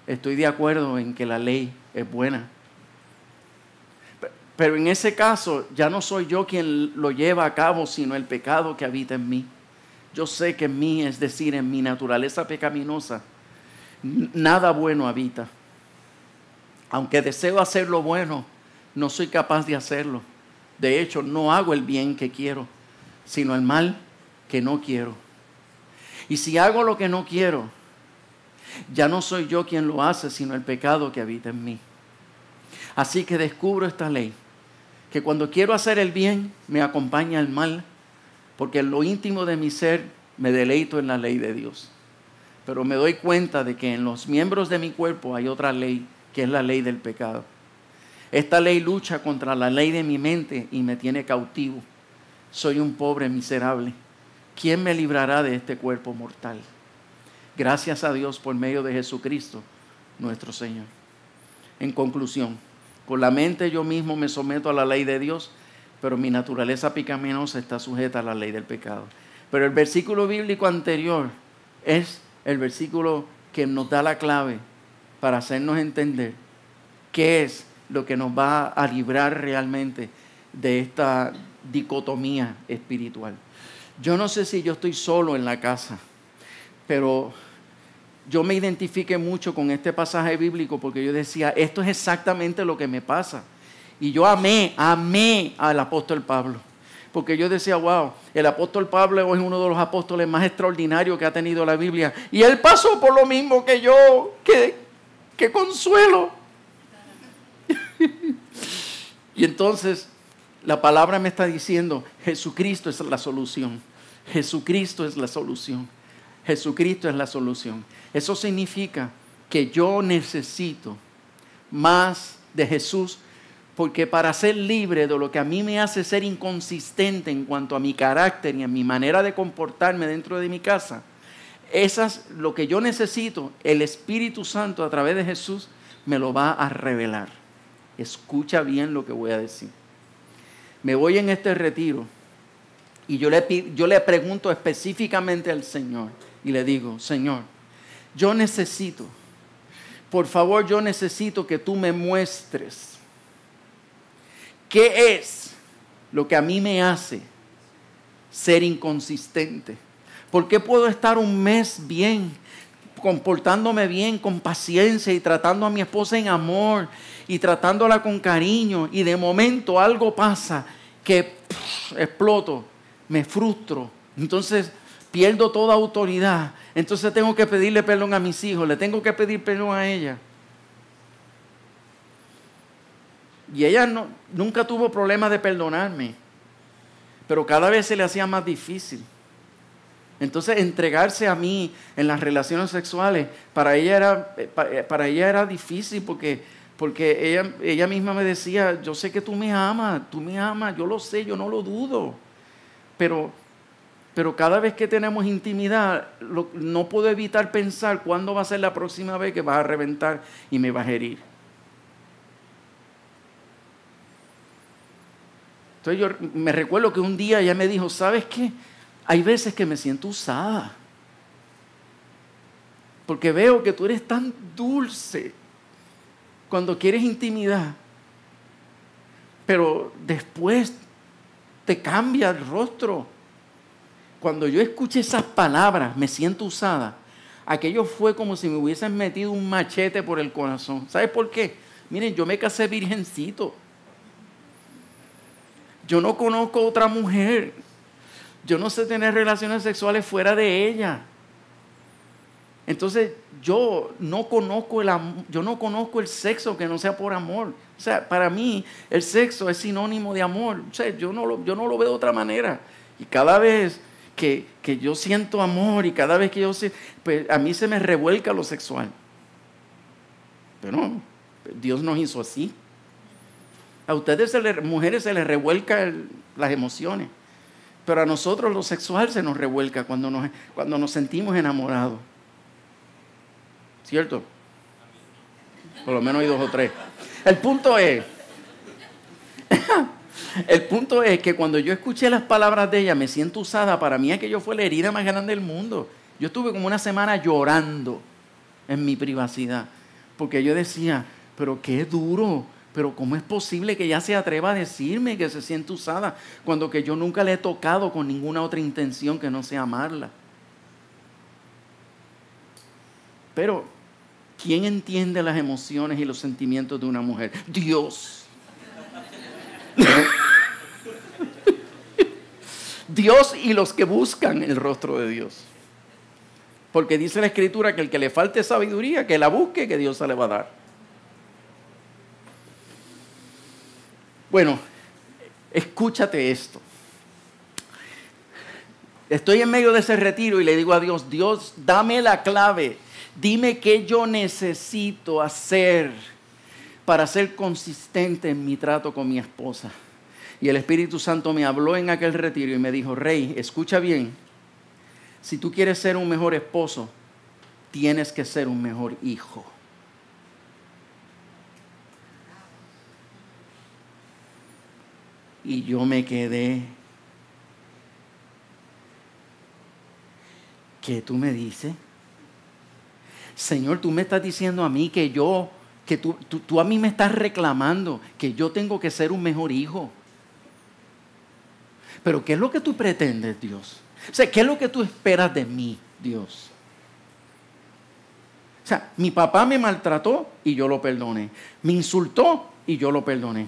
estoy de acuerdo en que la ley es buena. Pero en ese caso, ya no soy yo quien lo lleva a cabo, sino el pecado que habita en mí. Yo sé que en mí, es decir, en mi naturaleza pecaminosa, nada bueno habita. Aunque deseo hacer lo bueno, no soy capaz de hacerlo. De hecho, no hago el bien que quiero, sino el mal que no quiero. Y si hago lo que no quiero, ya no soy yo quien lo hace, sino el pecado que habita en mí. Así que descubro esta ley, que cuando quiero hacer el bien, me acompaña el mal, porque en lo íntimo de mi ser me deleito en la ley de Dios. Pero me doy cuenta de que en los miembros de mi cuerpo hay otra ley, que es la ley del pecado. Esta ley lucha contra la ley de mi mente y me tiene cautivo. Soy un pobre miserable. ¿Quién me librará de este cuerpo mortal? Gracias a Dios por medio de Jesucristo, nuestro Señor. En conclusión, con la mente yo mismo me someto a la ley de Dios, pero mi naturaleza pecaminosa está sujeta a la ley del pecado. Pero el versículo bíblico anterior es el versículo que nos da la clave para hacernos entender qué es lo que nos va a librar realmente de esta dicotomía espiritual. Yo no sé si yo estoy solo en la casa, pero yo me identifiqué mucho con este pasaje bíblico porque yo decía, esto es exactamente lo que me pasa. Y yo amé al apóstol Pablo. Porque yo decía, wow, el apóstol Pablo es uno de los apóstoles más extraordinarios que ha tenido la Biblia. Y él pasó por lo mismo que yo. ¡Qué consuelo! Y entonces la palabra me está diciendo, Jesucristo es la solución. Jesucristo es la solución. Jesucristo es la solución. Eso significa que yo necesito más de Jesús, porque para ser libre de lo que a mí me hace ser inconsistente en cuanto a mi carácter y a mi manera de comportarme dentro de mi casa, lo que yo necesito, el Espíritu Santo a través de Jesús me lo va a revelar. Escucha bien lo que voy a decir. Me voy en este retiro y yo le pregunto específicamente al Señor y le digo, Señor, yo necesito, por favor, yo necesito que tú me muestres qué es lo que a mí me hace ser inconsistente. ¿Por qué puedo estar un mes bien, comportándome bien, con paciencia y tratando a mi esposa en amor y tratándola con cariño, y de momento algo pasa que exploto, me frustro, entonces pierdo toda autoridad, entonces tengo que pedirle perdón a mis hijos, le tengo que pedir perdón a ella? Y ella nunca tuvo problema de perdonarme, pero cada vez se le hacía más difícil. Entonces, entregarse a mí en las relaciones sexuales, para ella era difícil porque ella misma me decía, yo sé que tú me amas, yo lo sé, yo no lo dudo. Pero cada vez que tenemos intimidad, no puedo evitar pensar cuándo va a ser la próxima vez que vas a reventar y me vas a herir. Entonces yo me recuerdo que un día ella me dijo, ¿sabes qué? Hay veces que me siento usada. Porque veo que tú eres tan dulce cuando quieres intimidad. Pero después te cambia el rostro. Cuando yo escuché esas palabras, me siento usada. Aquello fue como si me hubiesen metido un machete por el corazón. ¿Sabes por qué? Miren, yo me casé virgencito. Yo no conozco otra mujer. Yo no sé tener relaciones sexuales fuera de ella. Entonces, yo no conozco el sexo que no sea por amor. O sea, para mí, el sexo es sinónimo de amor. O sea, yo no lo veo de otra manera. Y cada vez que yo siento amor y cada vez que pues a mí se me revuelca lo sexual. Pero no, Dios nos hizo así. A ustedes, mujeres, se les revuelcan las emociones. Pero a nosotros lo sexual se nos revuelca cuando nos sentimos enamorados. ¿Cierto? Por lo menos hay 2 o 3. El punto es que cuando yo escuché las palabras de ella, me siento usada. Para mí aquello fue la herida más grande del mundo. Yo estuve como una semana llorando en mi privacidad. Porque yo decía, pero qué duro. Pero ¿cómo es posible que ella se atreva a decirme que se siente usada cuando que yo nunca le he tocado con ninguna otra intención que no sea amarla? Pero, ¿quién entiende las emociones y los sentimientos de una mujer? Dios. Dios y los que buscan el rostro de Dios. Porque dice la Escritura que el que le falte sabiduría, que la busque, que Dios se le va a dar. Bueno, escúchate esto. Estoy en medio de ese retiro y le digo a Dios, Dios, dame la clave. Dime qué yo necesito hacer para ser consistente en mi trato con mi esposa. Y el Espíritu Santo me habló en aquel retiro y me dijo, Rey, escucha bien, si tú quieres ser un mejor esposo, tienes que ser un mejor hijo. Y yo me quedé. ¿Qué tú me dices? Señor, tú me estás diciendo a mí que tú a mí me estás reclamando que yo tengo que ser un mejor hijo. Pero ¿qué es lo que tú pretendes, Dios? O sea, ¿qué es lo que tú esperas de mí, Dios? O sea, mi papá me maltrató y yo lo perdoné. Me insultó y yo lo perdoné.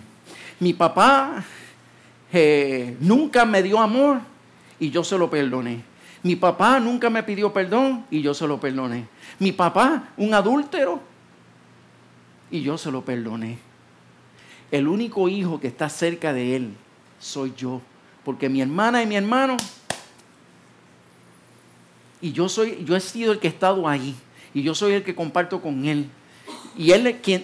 Mi papá nunca me dio amor y yo se lo perdoné. Mi papá nunca me pidió perdón y yo se lo perdoné. Mi papá, un adúltero, y yo se lo perdoné. El único hijo que está cerca de él soy yo. Porque mi hermana y mi hermano, y yo he sido el que he estado ahí. Y yo soy el que comparto con él. Y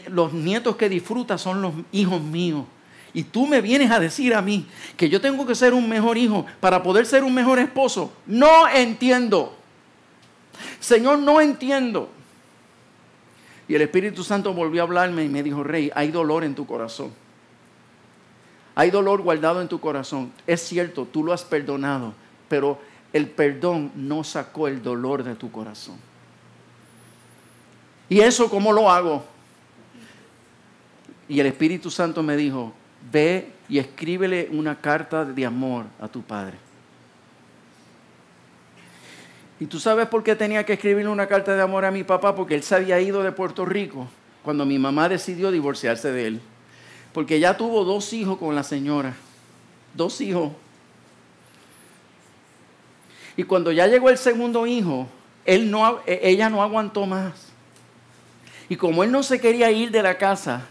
los nietos que disfruta son los hijos míos. Y tú me vienes a decir a mí que yo tengo que ser un mejor hijo para poder ser un mejor esposo. No entiendo. Señor, no entiendo. Y el Espíritu Santo volvió a hablarme y me dijo, Rey, hay dolor en tu corazón. Hay dolor guardado en tu corazón. Es cierto, tú lo has perdonado, pero el perdón no sacó el dolor de tu corazón. ¿Y eso cómo lo hago? Y el Espíritu Santo me dijo, ve y escríbele una carta de amor a tu padre. ¿Y tú sabes por qué tenía que escribirle una carta de amor a mi papá? Porque él se había ido de Puerto Rico cuando mi mamá decidió divorciarse de él. Porque ya tuvo 2 hijos con la señora. 2 hijos. Y cuando ya llegó el segundo hijo, ella no aguantó más. Y como él no se quería ir de la casa,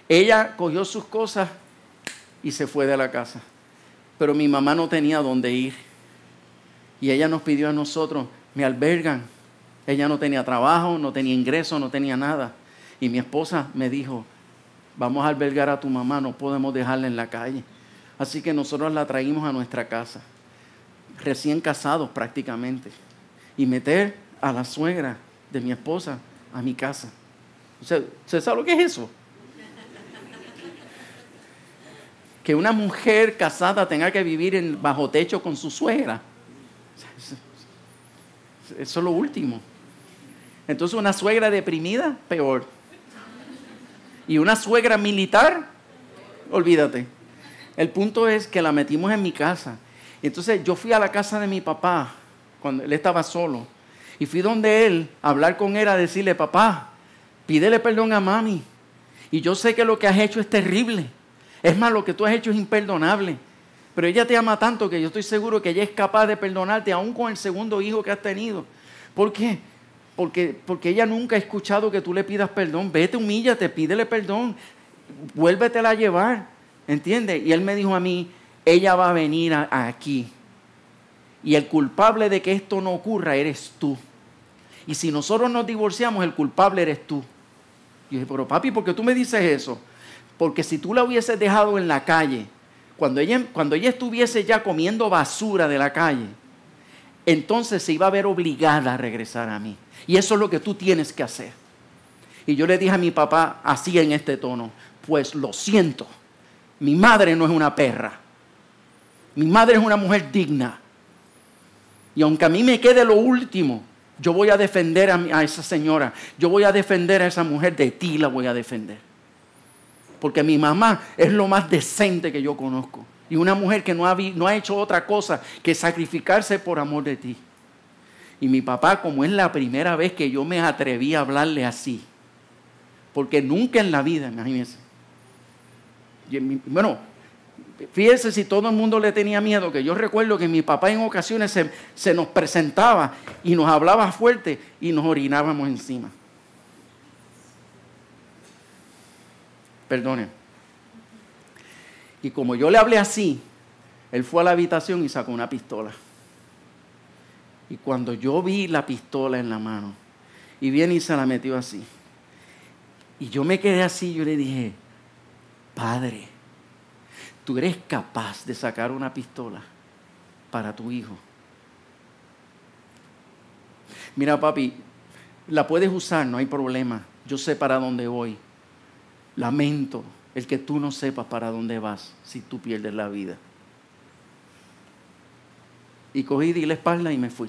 ella cogió sus cosas y se fue de la casa. Pero mi mamá no tenía dónde ir. Y ella nos pidió a nosotros, me albergan. Ella no tenía trabajo, no tenía ingreso, no tenía nada. Y mi esposa me dijo, vamos a albergar a tu mamá, no podemos dejarla en la calle. Así que nosotros la traímos a nuestra casa, recién casados prácticamente. Y meter a la suegra de mi esposa a mi casa. ¿Usted sabe lo que es eso? Que una mujer casada tenga que vivir bajo techo con su suegra. Eso es lo último. Entonces una suegra deprimida, peor. Y una suegra militar, olvídate. El punto es que la metimos en mi casa. Entonces yo fui a la casa de mi papá, cuando él estaba solo. Y fui donde él, a hablar con él, a decirle, papá, pídele perdón a mami. Y yo sé que lo que has hecho es terrible. Es más, lo que tú has hecho es imperdonable. Pero ella te ama tanto que yo estoy seguro que ella es capaz de perdonarte aún con el segundo hijo que has tenido. ¿Por qué? Porque ella nunca ha escuchado que tú le pidas perdón. Vete, humíllate, pídele perdón. Vuélvetela a llevar. ¿Entiendes? Y él me dijo a mí, ella va a venir aquí. Y el culpable de que esto no ocurra eres tú. Y si nosotros nos divorciamos, el culpable eres tú. Y yo dije, pero papi, ¿por qué tú me dices eso? Porque si tú la hubieses dejado en la calle, cuando ella estuviese ya comiendo basura de la calle, entonces se iba a ver obligada a regresar a mí. Y eso es lo que tú tienes que hacer. Y yo le dije a mi papá así en este tono, pues lo siento, mi madre no es una perra. Mi madre es una mujer digna. Y aunque a mí me quede lo último, yo voy a defender a esa señora. Yo voy a defender a esa mujer, de ti la voy a defender. Porque mi mamá es lo más decente que yo conozco. Y una mujer que no ha hecho otra cosa que sacrificarse por amor de ti. Y mi papá, como es la primera vez que yo me atreví a hablarle así. Porque nunca en la vida, imagínense. Bueno, fíjese si todo el mundo le tenía miedo, que yo recuerdo que mi papá en ocasiones se nos presentaba y nos hablaba fuerte y nos orinábamos encima. Perdone. Y como yo le hablé así, él fue a la habitación y sacó una pistola. Y cuando yo vi la pistola en la mano, y viene y se la metió así. Y yo me quedé así, yo le dije, Padre, tú eres capaz de sacar una pistola para tu hijo. Mira, papi, la puedes usar, no hay problema. Yo sé para dónde voy. Lamento el que tú no sepas para dónde vas si tú pierdes la vida. Y cogí, di la espalda y me fui.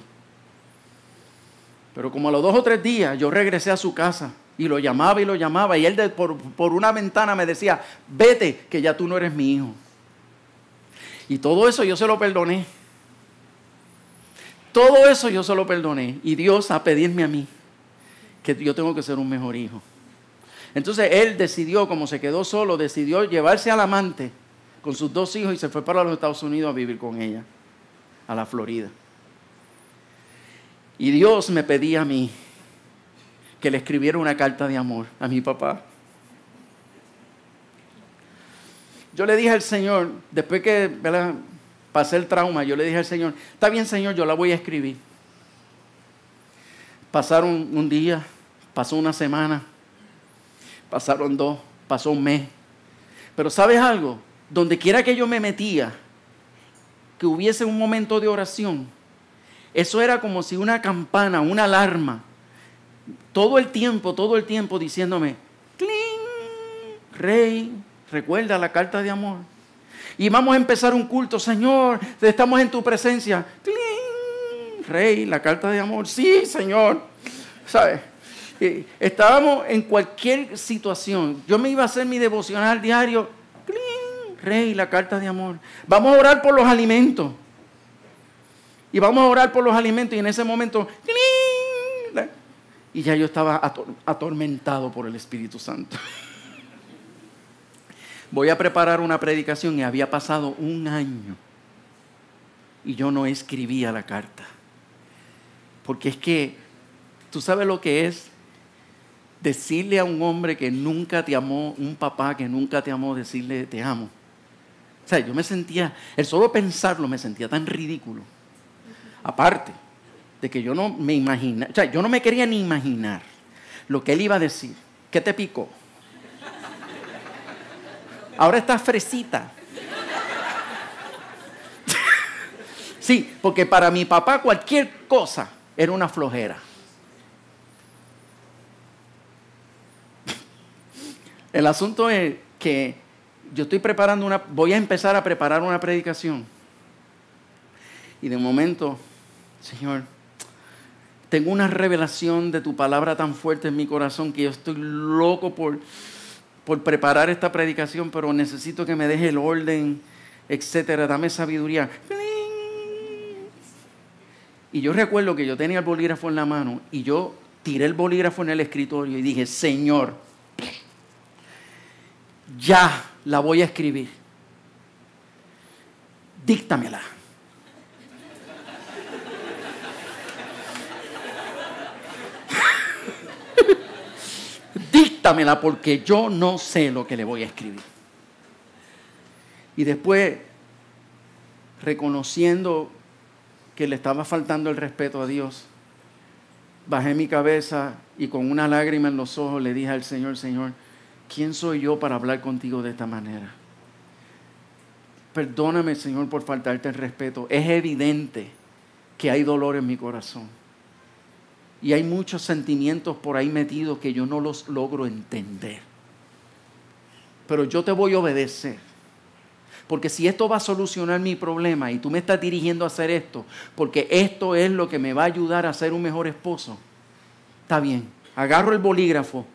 Pero como a los 2 o 3 días yo regresé a su casa y lo llamaba y él por una ventana me decía, vete que ya tú no eres mi hijo. Y todo eso yo se lo perdoné. Todo eso yo se lo perdoné. Y Dios a pedirme a mí que yo tengo que ser un mejor hijo. Entonces él decidió, como se quedó solo, decidió llevarse al amante con sus 2 hijos y se fue para los Estados Unidos a vivir con ella, a la Florida. Y Dios me pedía a mí que le escribiera una carta de amor a mi papá. Yo le dije al Señor, después que, ¿verdad?, pasé el trauma, yo le dije al Señor, está bien, Señor, yo la voy a escribir. Pasaron un día, pasó una semana, pasaron 2, pasó un mes. Pero ¿sabes algo? Donde quiera que yo me metía, que hubiese un momento de oración, eso era como si una campana, una alarma, todo el tiempo diciéndome, ¡cling! Rey, recuerda la carta de amor. Y vamos a empezar un culto, Señor, estamos en tu presencia. ¡Cling! Rey, la carta de amor. Sí, Señor. ¿Sabes? Estábamos en cualquier situación. Yo me iba a hacer mi devocional diario. ¡Cling! Rey, la carta de amor. Vamos a orar por los alimentos. Y vamos a orar por los alimentos. Y en ese momento, ¡cling! Y ya yo estaba atormentado por el Espíritu Santo. Voy a preparar una predicación y había pasado 1 año. Y yo no escribía la carta. Porque es que, ¿tú sabes lo que es decirle a un hombre que nunca te amó, un papá que nunca te amó, decirle te amo? O sea, yo me sentía, el solo pensarlo me sentía tan ridículo. Aparte de que yo no me imaginaba, o sea, yo no me quería ni imaginar lo que él iba a decir. ¿Qué te picó? Ahora estás fresita. Sí, porque para mi papá cualquier cosa era una flojera. El asunto es que yo estoy preparando voy a empezar a preparar una predicación. Y de momento, Señor, tengo una revelación de tu palabra tan fuerte en mi corazón que yo estoy loco por preparar esta predicación, pero necesito que me deje el orden, etcétera. Dame sabiduría. Y yo recuerdo que yo tenía el bolígrafo en la mano y yo tiré el bolígrafo en el escritorio y dije, Señor, ya la voy a escribir. Díctamela. Díctamela porque yo no sé lo que le voy a escribir. Y después, reconociendo que le estaba faltando el respeto a Dios, bajé mi cabeza y con una lágrima en los ojos le dije al Señor, Señor, ¿quién soy yo para hablar contigo de esta manera? Perdóname, Señor, por faltarte el respeto. Es evidente que hay dolor en mi corazón. Y hay muchos sentimientos por ahí metidos que yo no los logro entender. Pero yo te voy a obedecer. Porque si esto va a solucionar mi problema y tú me estás dirigiendo a hacer esto, porque esto es lo que me va a ayudar a ser un mejor esposo, está bien. Agarro el bolígrafo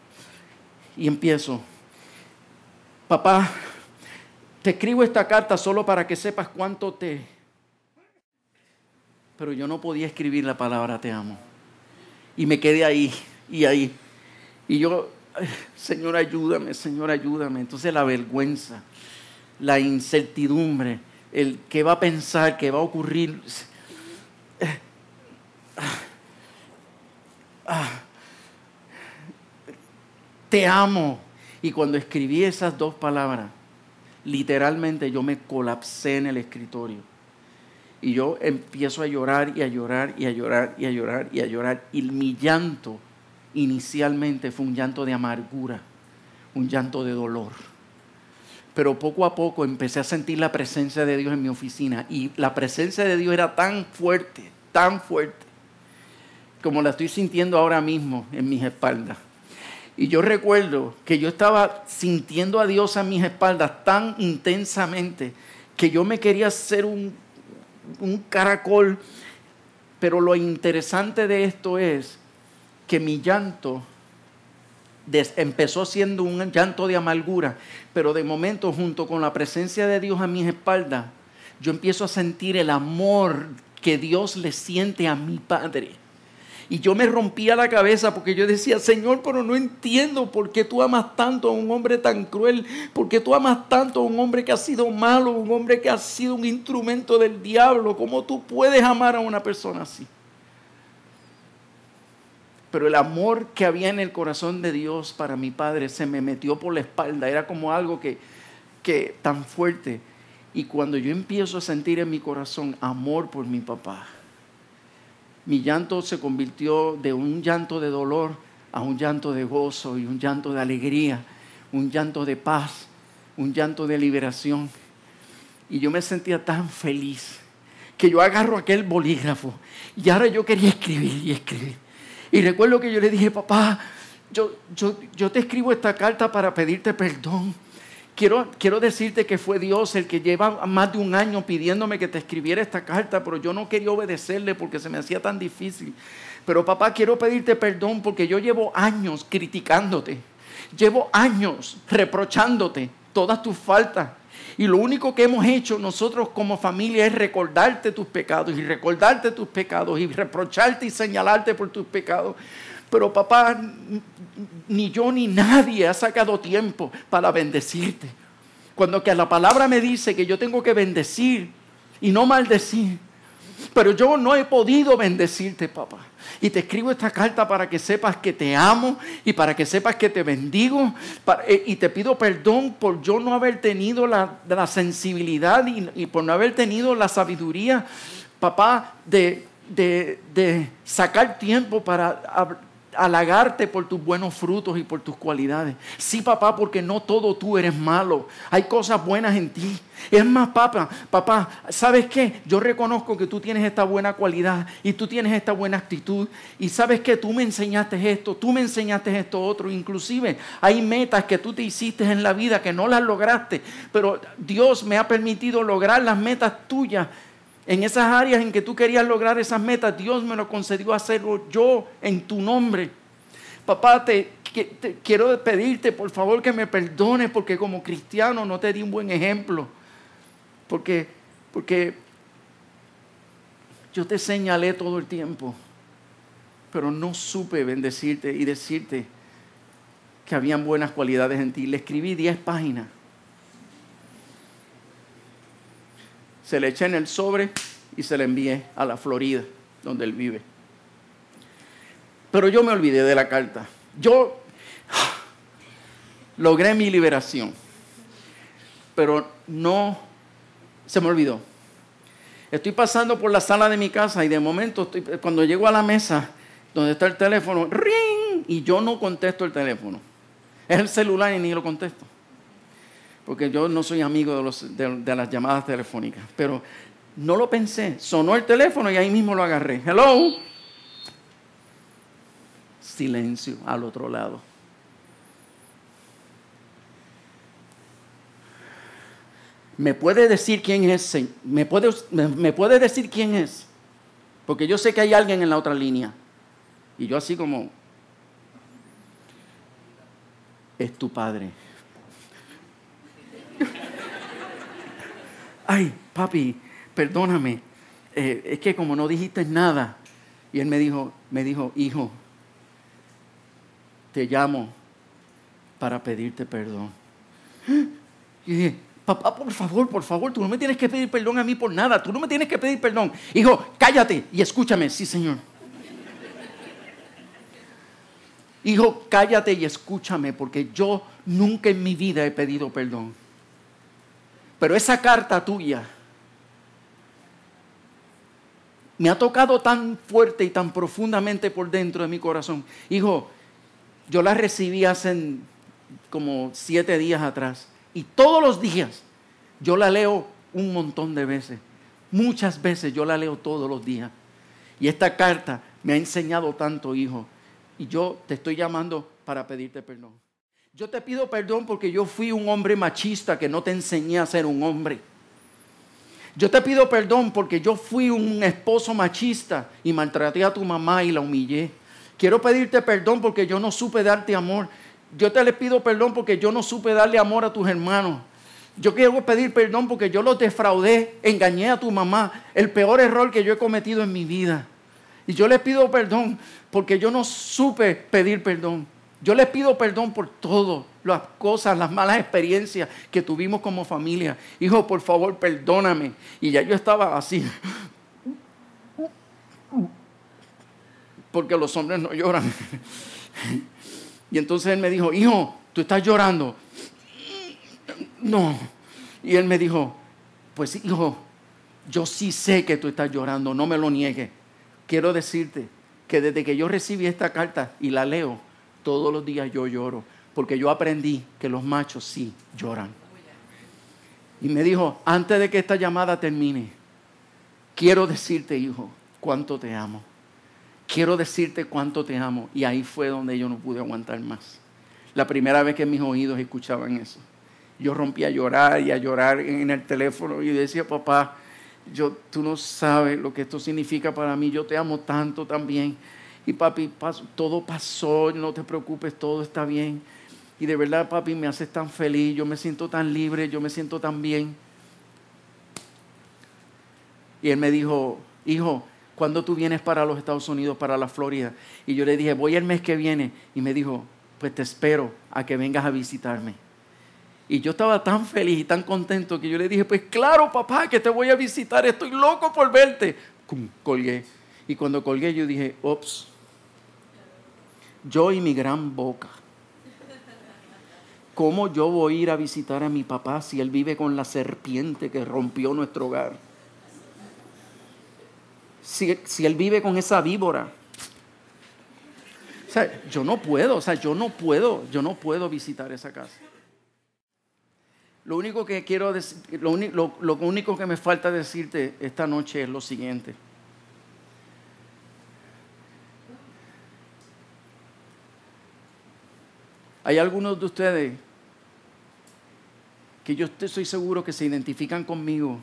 y empiezo. Papá, te escribo esta carta solo para que sepas cuánto te... Pero yo no podía escribir la palabra te amo. Y me quedé ahí y ahí. Y yo, Señor, ayúdame, Señor, ayúdame. Entonces la vergüenza, la incertidumbre, el qué va a pensar, qué va a ocurrir. Te amo. Y cuando escribí esas 2 palabras, literalmente yo me colapsé en el escritorio. Y yo empiezo a llorar y a llorar y a llorar y a llorar y a llorar. Y mi llanto inicialmente fue un llanto de amargura. un llanto de dolor. Pero poco a poco empecé a sentir la presencia de Dios en mi oficina. Y la presencia de Dios era tan fuerte, como la estoy sintiendo ahora mismo en mis espaldas. Y yo recuerdo que yo estaba sintiendo a Dios a mis espaldas tan intensamente que yo me quería hacer un caracol. Pero lo interesante de esto es que mi llanto empezó siendo un llanto de amargura, pero de momento, junto con la presencia de Dios a mis espaldas, yo empiezo a sentir el amor que Dios le siente a mi Padre. Y yo me rompía la cabeza porque yo decía, Señor, pero no entiendo por qué tú amas tanto a un hombre tan cruel, por qué tú amas tanto a un hombre que ha sido malo, un hombre que ha sido un instrumento del diablo. ¿Cómo tú puedes amar a una persona así? Pero el amor que había en el corazón de Dios para mi Padre se me metió por la espalda. Era como algo que tan fuerte. Y cuando yo empiezo a sentir en mi corazón amor por mi papá, mi llanto se convirtió de un llanto de dolor a un llanto de gozo y un llanto de alegría, un llanto de paz, un llanto de liberación. Y yo me sentía tan feliz que yo agarro aquel bolígrafo y ahora yo quería escribir y escribir. Y recuerdo que yo le dije, papá, yo te escribo esta carta para pedirte perdón. Quiero decirte que fue Dios el que lleva más de un año pidiéndome que te escribiera esta carta, pero yo no quería obedecerle porque se me hacía tan difícil. Pero papá, quiero pedirte perdón porque yo llevo años criticándote. Llevo años reprochándote todas tus faltas. Y lo único que hemos hecho nosotros como familia es recordarte tus pecados y recordarte tus pecados y reprocharte y señalarte por tus pecados. Pero papá, ni yo ni nadie ha sacado tiempo para bendecirte. Cuando que la palabra me dice que yo tengo que bendecir y no maldecir. Pero yo no he podido bendecirte, papá. Y te escribo esta carta para que sepas que te amo y para que sepas que te bendigo. Y te pido perdón por yo no haber tenido la sensibilidad y por no haber tenido la sabiduría, papá, de sacar tiempo para halagarte por tus buenos frutos y por tus cualidades. Sí, papá, porque no todo tú eres malo. Hay cosas buenas en ti. Es más, papá, ¿sabes qué? Yo reconozco que tú tienes esta buena cualidad y tú tienes esta buena actitud. Y ¿sabes qué? Tú me enseñaste esto, tú me enseñaste esto otro. Inclusive hay metas que tú te hiciste en la vida que no las lograste, pero Dios me ha permitido lograr las metas tuyas. En esas áreas en que tú querías lograr esas metas, Dios me lo concedió hacerlo yo en tu nombre. Papá, quiero pedirte por favor que me perdones porque como cristiano no te di un buen ejemplo. Porque yo te señalé todo el tiempo, pero no supe bendecirte y decirte que habían buenas cualidades en ti. Le escribí 10 páginas. Se le eché en el sobre y se le envié a la Florida, donde él vive. Pero yo me olvidé de la carta. Yo logré mi liberación, pero no se me olvidó. Estoy pasando por la sala de mi casa y de momento, cuando llego a la mesa donde está el teléfono, ¡ring! Y yo no contesto el teléfono. Es el celular y ni lo contesto. Porque yo no soy amigo de las llamadas telefónicas. Pero no lo pensé. Sonó el teléfono y ahí mismo lo agarré. Hello. Silencio al otro lado. ¿Me puede decir quién es? ¿Me puede decir quién es? Porque yo sé que hay alguien en la otra línea. Y yo así como, es tu padre. Ay, papi, perdóname, es que como no dijiste nada. Y él me dijo, hijo, te llamo para pedirte perdón. Y dije, papá, por favor, tú no me tienes que pedir perdón a mí por nada, tú no me tienes que pedir perdón. Hijo, cállate y escúchame. Sí, Señor. Hijo, cállate y escúchame, porque yo nunca en mi vida he pedido perdón. Pero esa carta tuya me ha tocado tan fuerte y tan profundamente por dentro de mi corazón. Hijo, yo la recibí hace como 7 días atrás. Y todos los días yo la leo un montón de veces. Muchas veces yo la leo todos los días. Y esta carta me ha enseñado tanto, hijo. Y yo te estoy llamando para pedirte perdón. Yo te pido perdón porque yo fui un hombre machista que no te enseñé a ser un hombre. Yo te pido perdón porque yo fui un esposo machista y maltraté a tu mamá y la humillé. Quiero pedirte perdón porque yo no supe darte amor. Yo te le pido perdón porque yo no supe darle amor a tus hermanos. Yo quiero pedir perdón porque yo los defraudé, engañé a tu mamá. El peor error que yo he cometido en mi vida. Y yo les pido perdón porque yo no supe pedir perdón. Yo les pido perdón por todo, las cosas, las malas experiencias que tuvimos como familia. Hijo, por favor, perdóname. Y ya yo estaba así. Porque los hombres no lloran. Y entonces él me dijo, hijo, ¿tú estás llorando? No. Y él me dijo, pues hijo, yo sí sé que tú estás llorando, no me lo niegues. Quiero decirte que desde que yo recibí esta carta y la leo, todos los días yo lloro, porque yo aprendí que los machos sí lloran. Y me dijo, antes de que esta llamada termine, quiero decirte, hijo, cuánto te amo. Quiero decirte cuánto te amo. Y ahí fue donde yo no pude aguantar más. La primera vez que mis oídos escuchaban eso. Yo rompí a llorar y a llorar en el teléfono y decía, papá, tú no sabes lo que esto significa para mí. Yo te amo tanto también. Y papi, todo pasó, no te preocupes, todo está bien. Y de verdad, papi, me haces tan feliz, yo me siento tan libre, yo me siento tan bien. Y él me dijo, hijo, ¿cuándo tú vienes para los Estados Unidos, para la Florida? Y yo le dije, voy el mes que viene. Y me dijo, pues te espero a que vengas a visitarme. Y yo estaba tan feliz y tan contento que yo le dije, pues claro, papá, que te voy a visitar, estoy loco por verte. Colgué. Y cuando colgué yo dije, ups. Yo y mi gran boca. ¿Cómo yo voy a ir a visitar a mi papá si él vive con la serpiente que rompió nuestro hogar? Si él vive con esa víbora. O sea, yo no puedo visitar esa casa. Lo único que quiero decir, lo único que me falta decirte esta noche es lo siguiente. Hay algunos de ustedes que yo estoy seguro que se identifican conmigo,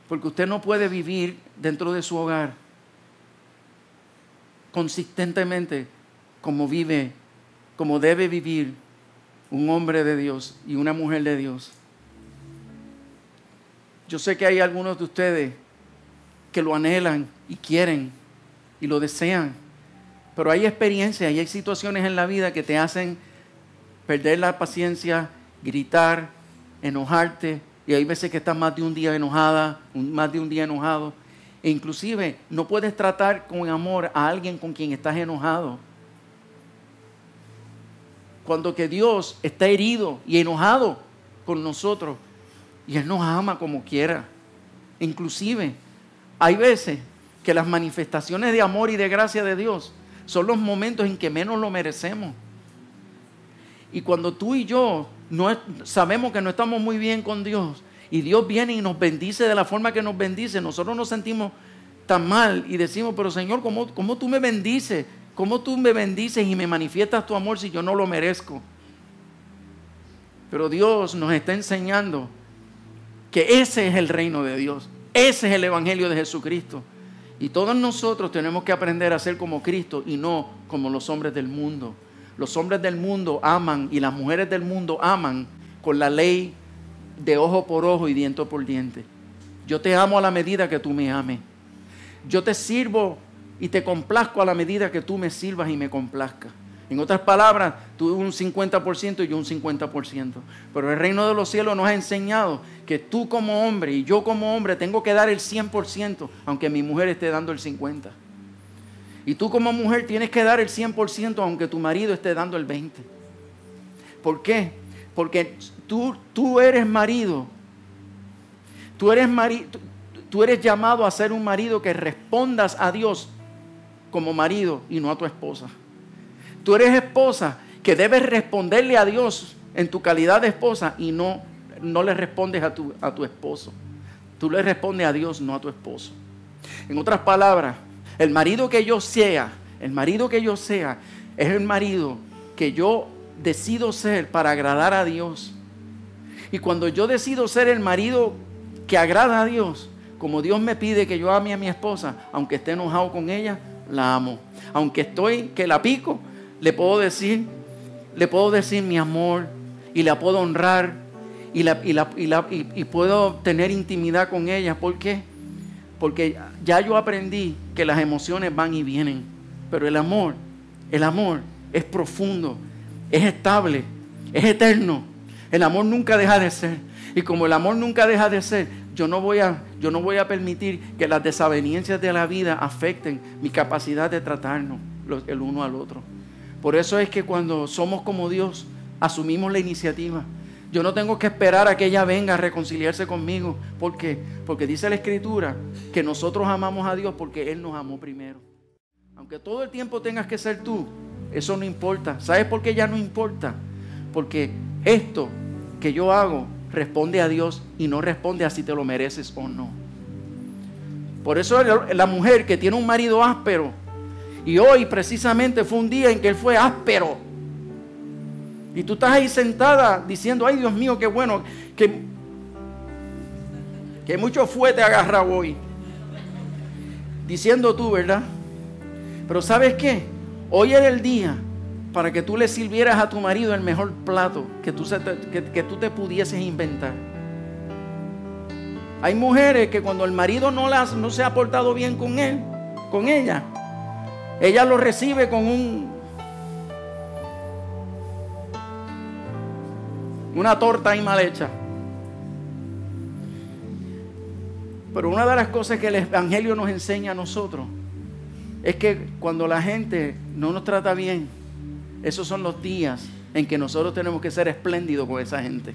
porque usted no puede vivir dentro de su hogar consistentemente como debe vivir un hombre de Dios y una mujer de Dios. Yo sé que hay algunos de ustedes que lo anhelan y quieren y lo desean. Pero hay experiencias y hay situaciones en la vida que te hacen perder la paciencia, gritar, enojarte. Y hay veces que estás más de un día enojada, más de un día enojado. E inclusive no puedes tratar con amor a alguien con quien estás enojado. Cuando que Dios está herido y enojado con nosotros. Y Él nos ama como quiera. Inclusive hay veces que las manifestaciones de amor y de gracia de Dios son los momentos en que menos lo merecemos. Y cuando tú y yo sabemos que no estamos muy bien con Dios y Dios viene y nos bendice de la forma que nos bendice, nosotros nos sentimos tan mal y decimos, pero Señor, ¿cómo tú me bendices? ¿Cómo tú me bendices y me manifiestas tu amor si yo no lo merezco? Pero Dios nos está enseñando que ese es el reino de Dios. Ese es el evangelio de Jesucristo. Y todos nosotros tenemos que aprender a ser como Cristo y no como los hombres del mundo. Los hombres del mundo aman y las mujeres del mundo aman con la ley de ojo por ojo y diente por diente. Yo te amo a la medida que tú me ames. Yo te sirvo y te complazco a la medida que tú me sirvas y me complazcas. En otras palabras, tú un 50% y yo un 50%. Pero el reino de los cielos nos ha enseñado que tú como hombre y yo como hombre tengo que dar el 100%, aunque mi mujer esté dando el 50%. Y tú como mujer tienes que dar el 100%, aunque tu marido esté dando el 20%. ¿Por qué? Porque tú eres marido. Tú eres llamado a ser un marido que respondas a Dios como marido y no a tu esposa. Tú eres esposa que debes responderle a Dios en tu calidad de esposa y no le respondes a tu esposo. Tú le respondes a Dios, no a tu esposo. En otras palabras, el marido que yo sea es el marido que yo decido ser para agradar a Dios. Y cuando yo decido ser el marido que agrada a Dios, como Dios me pide que yo ame a mi esposa, aunque esté enojado con ella, la amo. Aunque estoy que la pico, le puedo decir mi amor y la puedo honrar y puedo tener intimidad con ella. ¿Por qué? Porque ya yo aprendí que las emociones van y vienen, pero el amor es profundo, es estable, es eterno. El amor nunca deja de ser. Y como el amor nunca deja de ser, yo no voy a permitir que las desavenencias de la vida afecten mi capacidad de tratarnos el uno al otro. Por eso es que cuando somos como Dios, asumimos la iniciativa. Yo no tengo que esperar a que ella venga a reconciliarse conmigo. ¿Por qué? Porque dice la Escritura que nosotros amamos a Dios porque Él nos amó primero. Aunque todo el tiempo tengas que ser tú, eso no importa. ¿Sabes por qué ya no importa? Porque esto que yo hago responde a Dios y no responde a si te lo mereces o no. Por eso la mujer que tiene un marido áspero, y hoy precisamente fue un día en que él fue áspero, y tú estás ahí sentada diciendo, ay Dios mío, qué bueno, que mucho fuete agarra hoy, diciendo tú, ¿verdad? Pero ¿sabes qué? Hoy era el día para que tú le sirvieras a tu marido el mejor plato que tú te pudieses inventar. Hay mujeres que cuando el marido no se ha portado bien con él, con ella lo recibe con una torta ahí mal hecha. Pero una de las cosas que el Evangelio nos enseña a nosotros es que cuando la gente no nos trata bien, esos son los días en que nosotros tenemos que ser espléndidos con esa gente.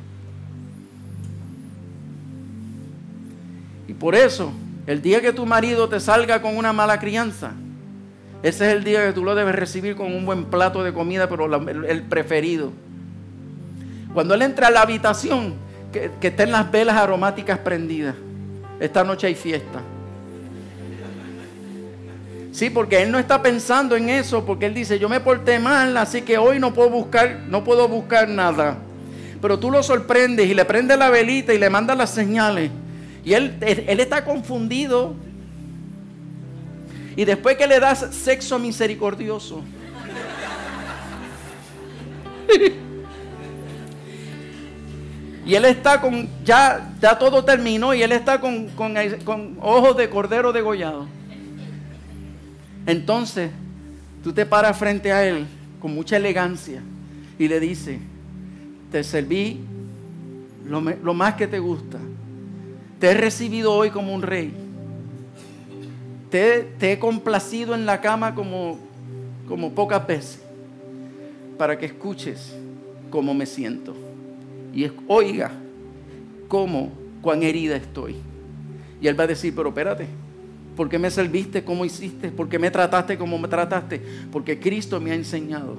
Y por eso, el día que tu marido te salga con una mala crianza, ese es el día que tú lo debes recibir con un buen plato de comida, pero el preferido. Cuando él entra a la habitación, que estén las velas aromáticas prendidas. Esta noche hay fiesta. Sí, porque él no está pensando en eso, porque él dice, yo me porté mal, así que hoy no puedo buscar nada. Pero tú lo sorprendes y le prendes la velita y le mandas las señales. Y él está confundido. Y después que le das sexo misericordioso, y él está ya todo terminó, y él está con ojos de cordero degollado. Entonces, tú te paras frente a él con mucha elegancia y le dices, te serví lo más que te gusta. Te he recibido hoy como un rey. Te he complacido en la cama como pocas veces, para que escuches cómo me siento. Y oiga cuán herida estoy. Y él va a decir, pero espérate, ¿por qué me serviste como hiciste? ¿Por qué me trataste como me trataste? Porque Cristo me ha enseñado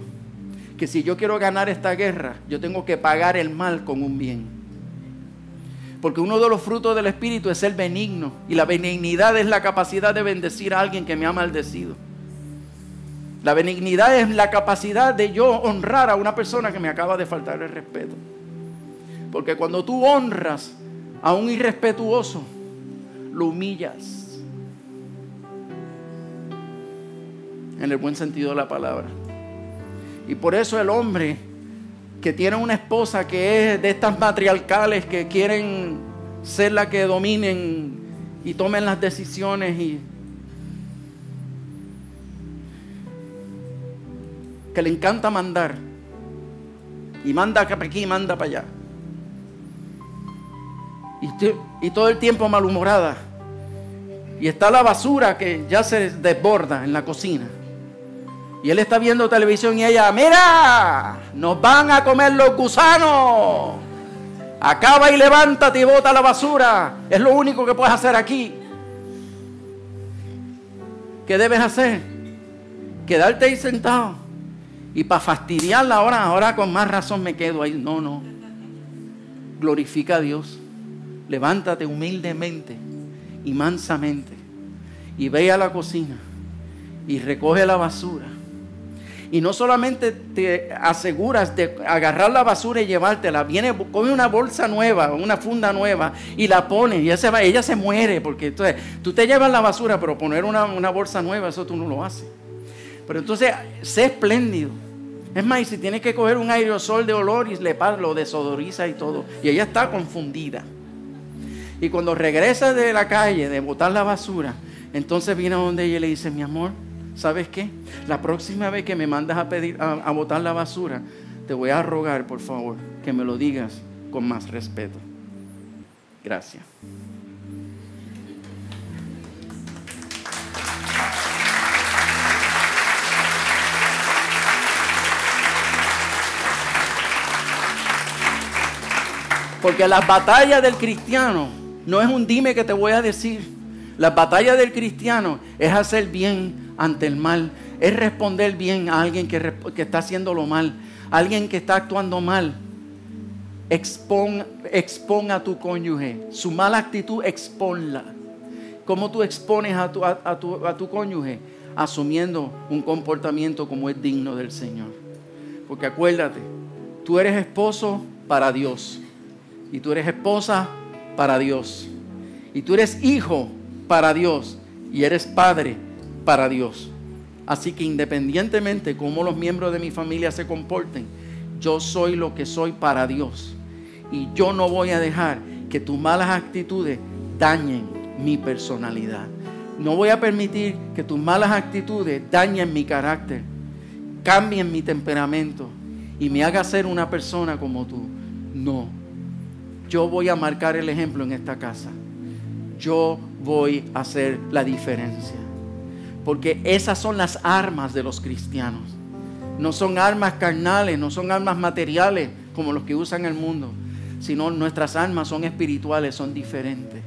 que si yo quiero ganar esta guerra, yo tengo que pagar el mal con un bien. Porque uno de los frutos del Espíritu es ser benigno. Y la benignidad es la capacidad de bendecir a alguien que me ha maldecido. La benignidad es la capacidad de yo honrar a una persona que me acaba de faltar el respeto. Porque cuando tú honras a un irrespetuoso, lo humillas. En el buen sentido de la palabra. Y por eso el hombre que tiene una esposa que es de estas matriarcales que quieren ser la que dominen y tomen las decisiones y que le encanta mandar y manda para aquí y manda para allá y todo el tiempo malhumorada, y está la basura que ya se desborda en la cocina. Y él está viendo televisión y ella, mira, nos van a comer los gusanos. Acaba y levántate y bota la basura. Es lo único que puedes hacer aquí. ¿Qué debes hacer? Quedarte ahí sentado Y para fastidiarla ahora con más razón me quedo ahí. No. Glorifica a Dios. Levántate humildemente y mansamente y ve a la cocina y recoge la basura. Y no solamente te aseguras de agarrar la basura y llevártela, coge una bolsa nueva, una funda nueva y la pones y ella se muere, porque entonces tú te llevas la basura, pero poner una bolsa nueva, eso tú no lo haces. Pero entonces, sé espléndido. Es más, y si tienes que coger un aerosol de olor y lo desodoriza y todo, y ella está confundida. Y cuando regresa de la calle de botar la basura, entonces viene a donde ella y le dice: mi amor, ¿sabes qué? La próxima vez que me mandas a botar la basura, te voy a rogar, por favor, que me lo digas con más respeto. Gracias. Porque las batallas del cristiano no es un dime que te voy a decir. Las batallas del cristiano es hacer bien ante el mal. Es responder bien a alguien que está haciendo lo mal. A alguien que está actuando mal. Expon a tu cónyuge. Su mala actitud, exponla. ¿Cómo tú expones a tu cónyuge? Asumiendo un comportamiento como es digno del Señor. Porque acuérdate, tú eres esposo para Dios. Y tú eres esposa para Dios. Y tú eres hijo para Dios. Y eres padre para Dios. Así que independientemente de cómo los miembros de mi familia se comporten, yo soy lo que soy para Dios. Y yo no voy a dejar que tus malas actitudes dañen mi personalidad. No voy a permitir que tus malas actitudes dañen mi carácter, cambien mi temperamento y me haga ser una persona como tú. No. Yo voy a marcar el ejemplo en esta casa. Yo voy a hacer la diferencia. Porque esas son las armas de los cristianos. No son armas carnales, no son armas materiales como los que usan el mundo. Sino nuestras armas son espirituales, son diferentes.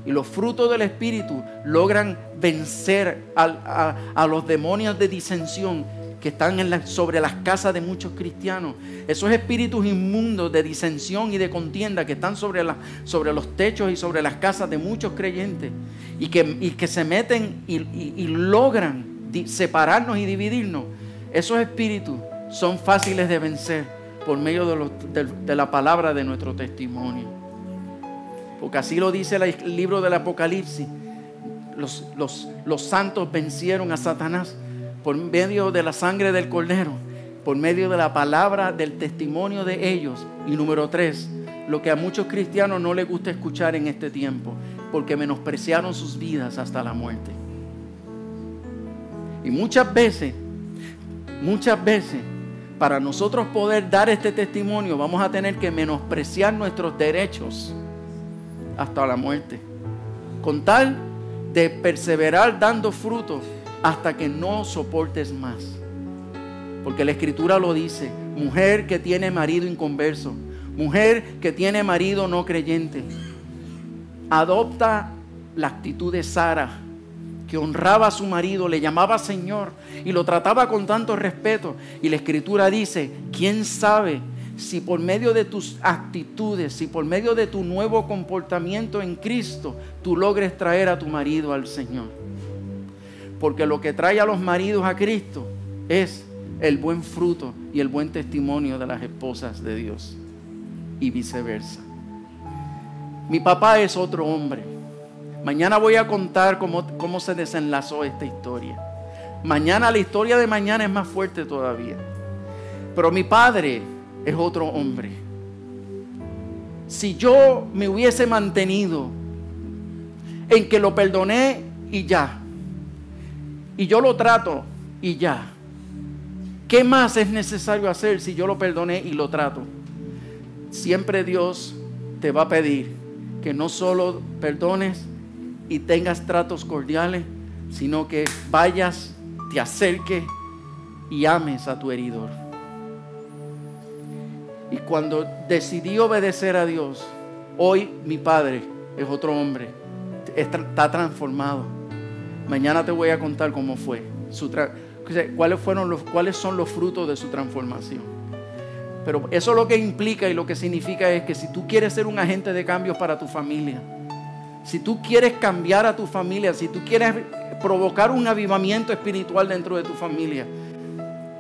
Y los frutos del Espíritu logran vencer a los demonios de disensión que están sobre las casas de muchos cristianos. Esos espíritus inmundos de disensión y de contienda que están sobre los techos y sobre las casas de muchos creyentes. Y que se meten y logran separarnos y dividirnos. Esos espíritus son fáciles de vencer por medio de la palabra de nuestro testimonio. Porque así lo dice el libro del Apocalipsis. Los santos vencieron a Satanás por medio de la sangre del Cordero, por medio de la palabra del testimonio de ellos. Y número 3, lo que a muchos cristianos no les gusta escuchar en este tiempo, porque menospreciaron sus vidas hasta la muerte. Y muchas veces, para nosotros poder dar este testimonio, vamos a tener que menospreciar nuestros derechos hasta la muerte, con tal de perseverar dando frutos hasta que no soportes más. Porque la Escritura lo dice: mujer que tiene marido inconverso, mujer que tiene marido no creyente, adopta la actitud de Sara, que honraba a su marido, le llamaba Señor y lo trataba con tanto respeto. Y la Escritura dice: ¿quién sabe si por medio de tus actitudes, si por medio de tu nuevo comportamiento en Cristo, tú logres traer a tu marido al Señor? Porque lo que trae a los maridos a Cristo es el buen fruto y el buen testimonio de las esposas de Dios. Y viceversa. Mi papá es otro hombre. Mañana voy a contar cómo se desenlazó esta historia. Mañana, la historia de mañana es más fuerte todavía. Pero mi padre es otro hombre. Si yo me hubiese mantenido en que lo perdoné y ya, y yo lo trato y ya, ¿qué más es necesario hacer si yo lo perdoné y lo trato? Siempre Dios te va a pedir que no solo perdones y tengas tratos cordiales, sino que vayas, te acerques y ames a tu heridor. Y cuando decidí obedecer a Dios, hoy mi padre es otro hombre, está transformado. Mañana te voy a contar cómo fue. cuáles son los frutos de su transformación. Pero eso lo que implica y lo que significa es que si tú quieres ser un agente de cambios para tu familia, si tú quieres cambiar a tu familia, si tú quieres provocar un avivamiento espiritual dentro de tu familia,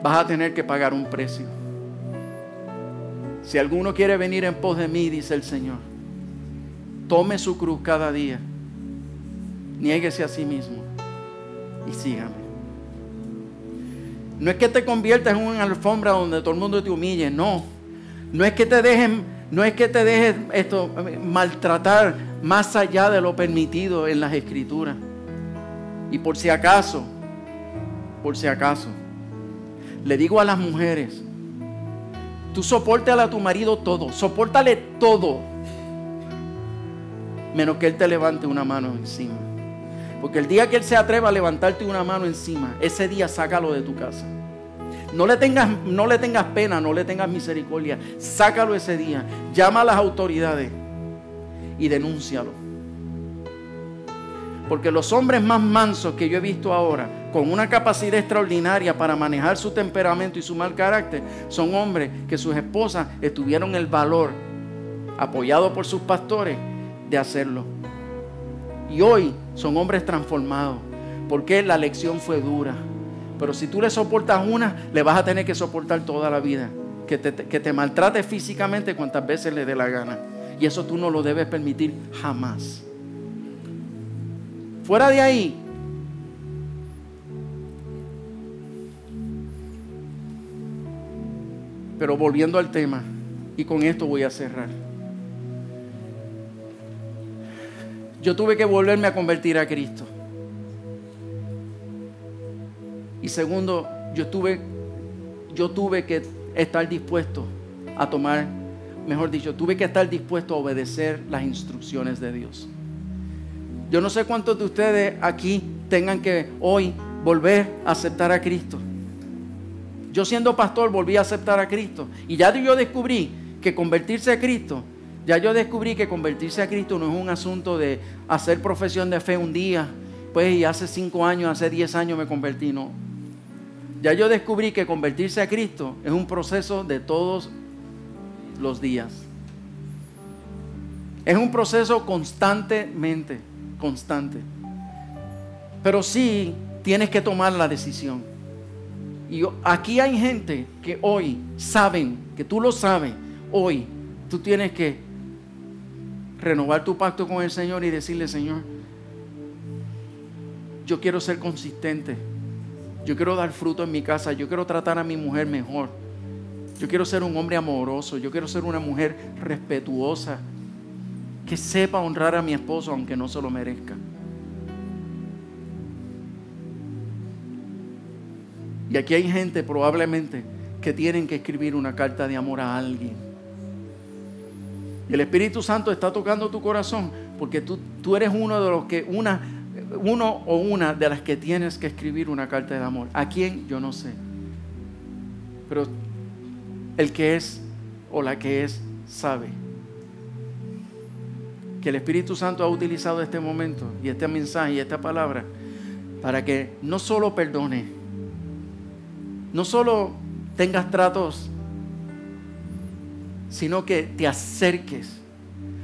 vas a tener que pagar un precio. Si alguno quiere venir en pos de mí, dice el Señor, tome su cruz cada día, niéguese a sí mismo y sígame. No es que te conviertas en una alfombra donde todo el mundo te humille, no. No es que te dejes maltratar más allá de lo permitido en las Escrituras. Y por si acaso, le digo a las mujeres, tú sopórtale a tu marido todo, sopórtale todo, menos que él te levante una mano encima. Porque el día que él se atreva a levantarte una mano encima, ese día sácalo de tu casa. No le tengas pena, no le tengas misericordia. Sácalo ese día. Llama a las autoridades y denúncialo. Porque los hombres más mansos que yo he visto ahora, con una capacidad extraordinaria para manejar su temperamento y su mal carácter, son hombres que sus esposas tuvieron el valor, apoyados por sus pastores, de hacerlo. Y hoy son hombres transformados, porque la lección fue dura. Pero si tú le soportas una, le vas a tener que soportar toda la vida. Que te maltrate físicamente cuantas veces le dé la gana. Y eso tú no lo debes permitir jamás. Fuera de ahí, pero volviendo al tema, y con esto voy a cerrar. Yo tuve que volverme a convertir a Cristo. Y segundo, yo tuve que estar dispuesto a tomar, mejor dicho, tuve que estar dispuesto a obedecer las instrucciones de Dios. Yo no sé cuántos de ustedes aquí tengan que hoy volver a aceptar a Cristo. Yo siendo pastor volví a aceptar a Cristo. Y ya yo descubrí que convertirse a Cristo no es un asunto de hacer profesión de fe un día, pues y hace 5 años, hace 10 años me convertí, no. Ya yo descubrí que convertirse a Cristo es un proceso de todos los días. Es un proceso constante. Pero sí tienes que tomar la decisión. Y aquí hay gente que hoy saben, que tú lo sabes, hoy tú tienes que renovar tu pacto con el Señor y decirle: Señor, yo quiero ser consistente. Yo quiero dar fruto en mi casa. Yo quiero tratar a mi mujer mejor. Yo quiero ser un hombre amoroso. Yo quiero ser una mujer respetuosa, que sepa honrar a mi esposo aunque no se lo merezca. Y aquí hay gente probablemente que tienen que escribir una carta de amor a alguien. Y el Espíritu Santo está tocando tu corazón porque tú eres uno o una de las que tienes que escribir una carta de amor. ¿A quién? Yo no sé. Pero el que es o la que es sabe que el Espíritu Santo ha utilizado este momento y este mensaje y esta palabra para que no solo perdone, no solo tengas tratos, sino que te acerques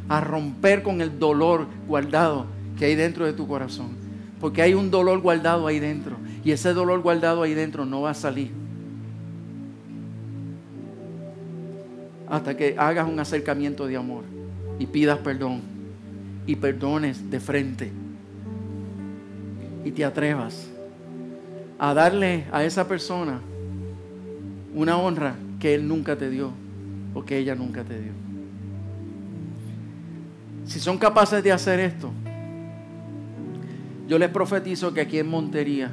a romper con el dolor guardado que hay dentro de tu corazón. Porque hay un dolor guardado ahí dentro. Y ese dolor guardado ahí dentro no va a salir hasta que hagas un acercamiento de amor y pidas perdón y perdones de frente y te atrevas a darle a esa persona una honra que él nunca te dio o que ella nunca te dio. Si son capaces de hacer esto, yo les profetizo que aquí en Montería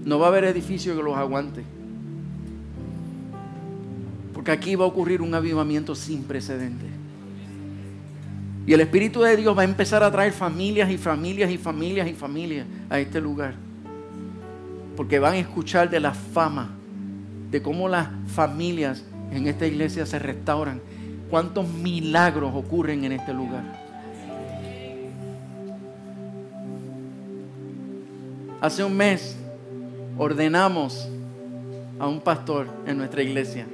no va a haber edificio que los aguante. Porque aquí va a ocurrir un avivamiento sin precedentes. Y el Espíritu de Dios va a empezar a traer familias y familias y familias y familias a este lugar. Porque van a escuchar de la fama, de cómo las familias en esta iglesia se restauran. Cuántos milagros ocurren en este lugar. Hace un mes ordenamos a un pastor en nuestra iglesia,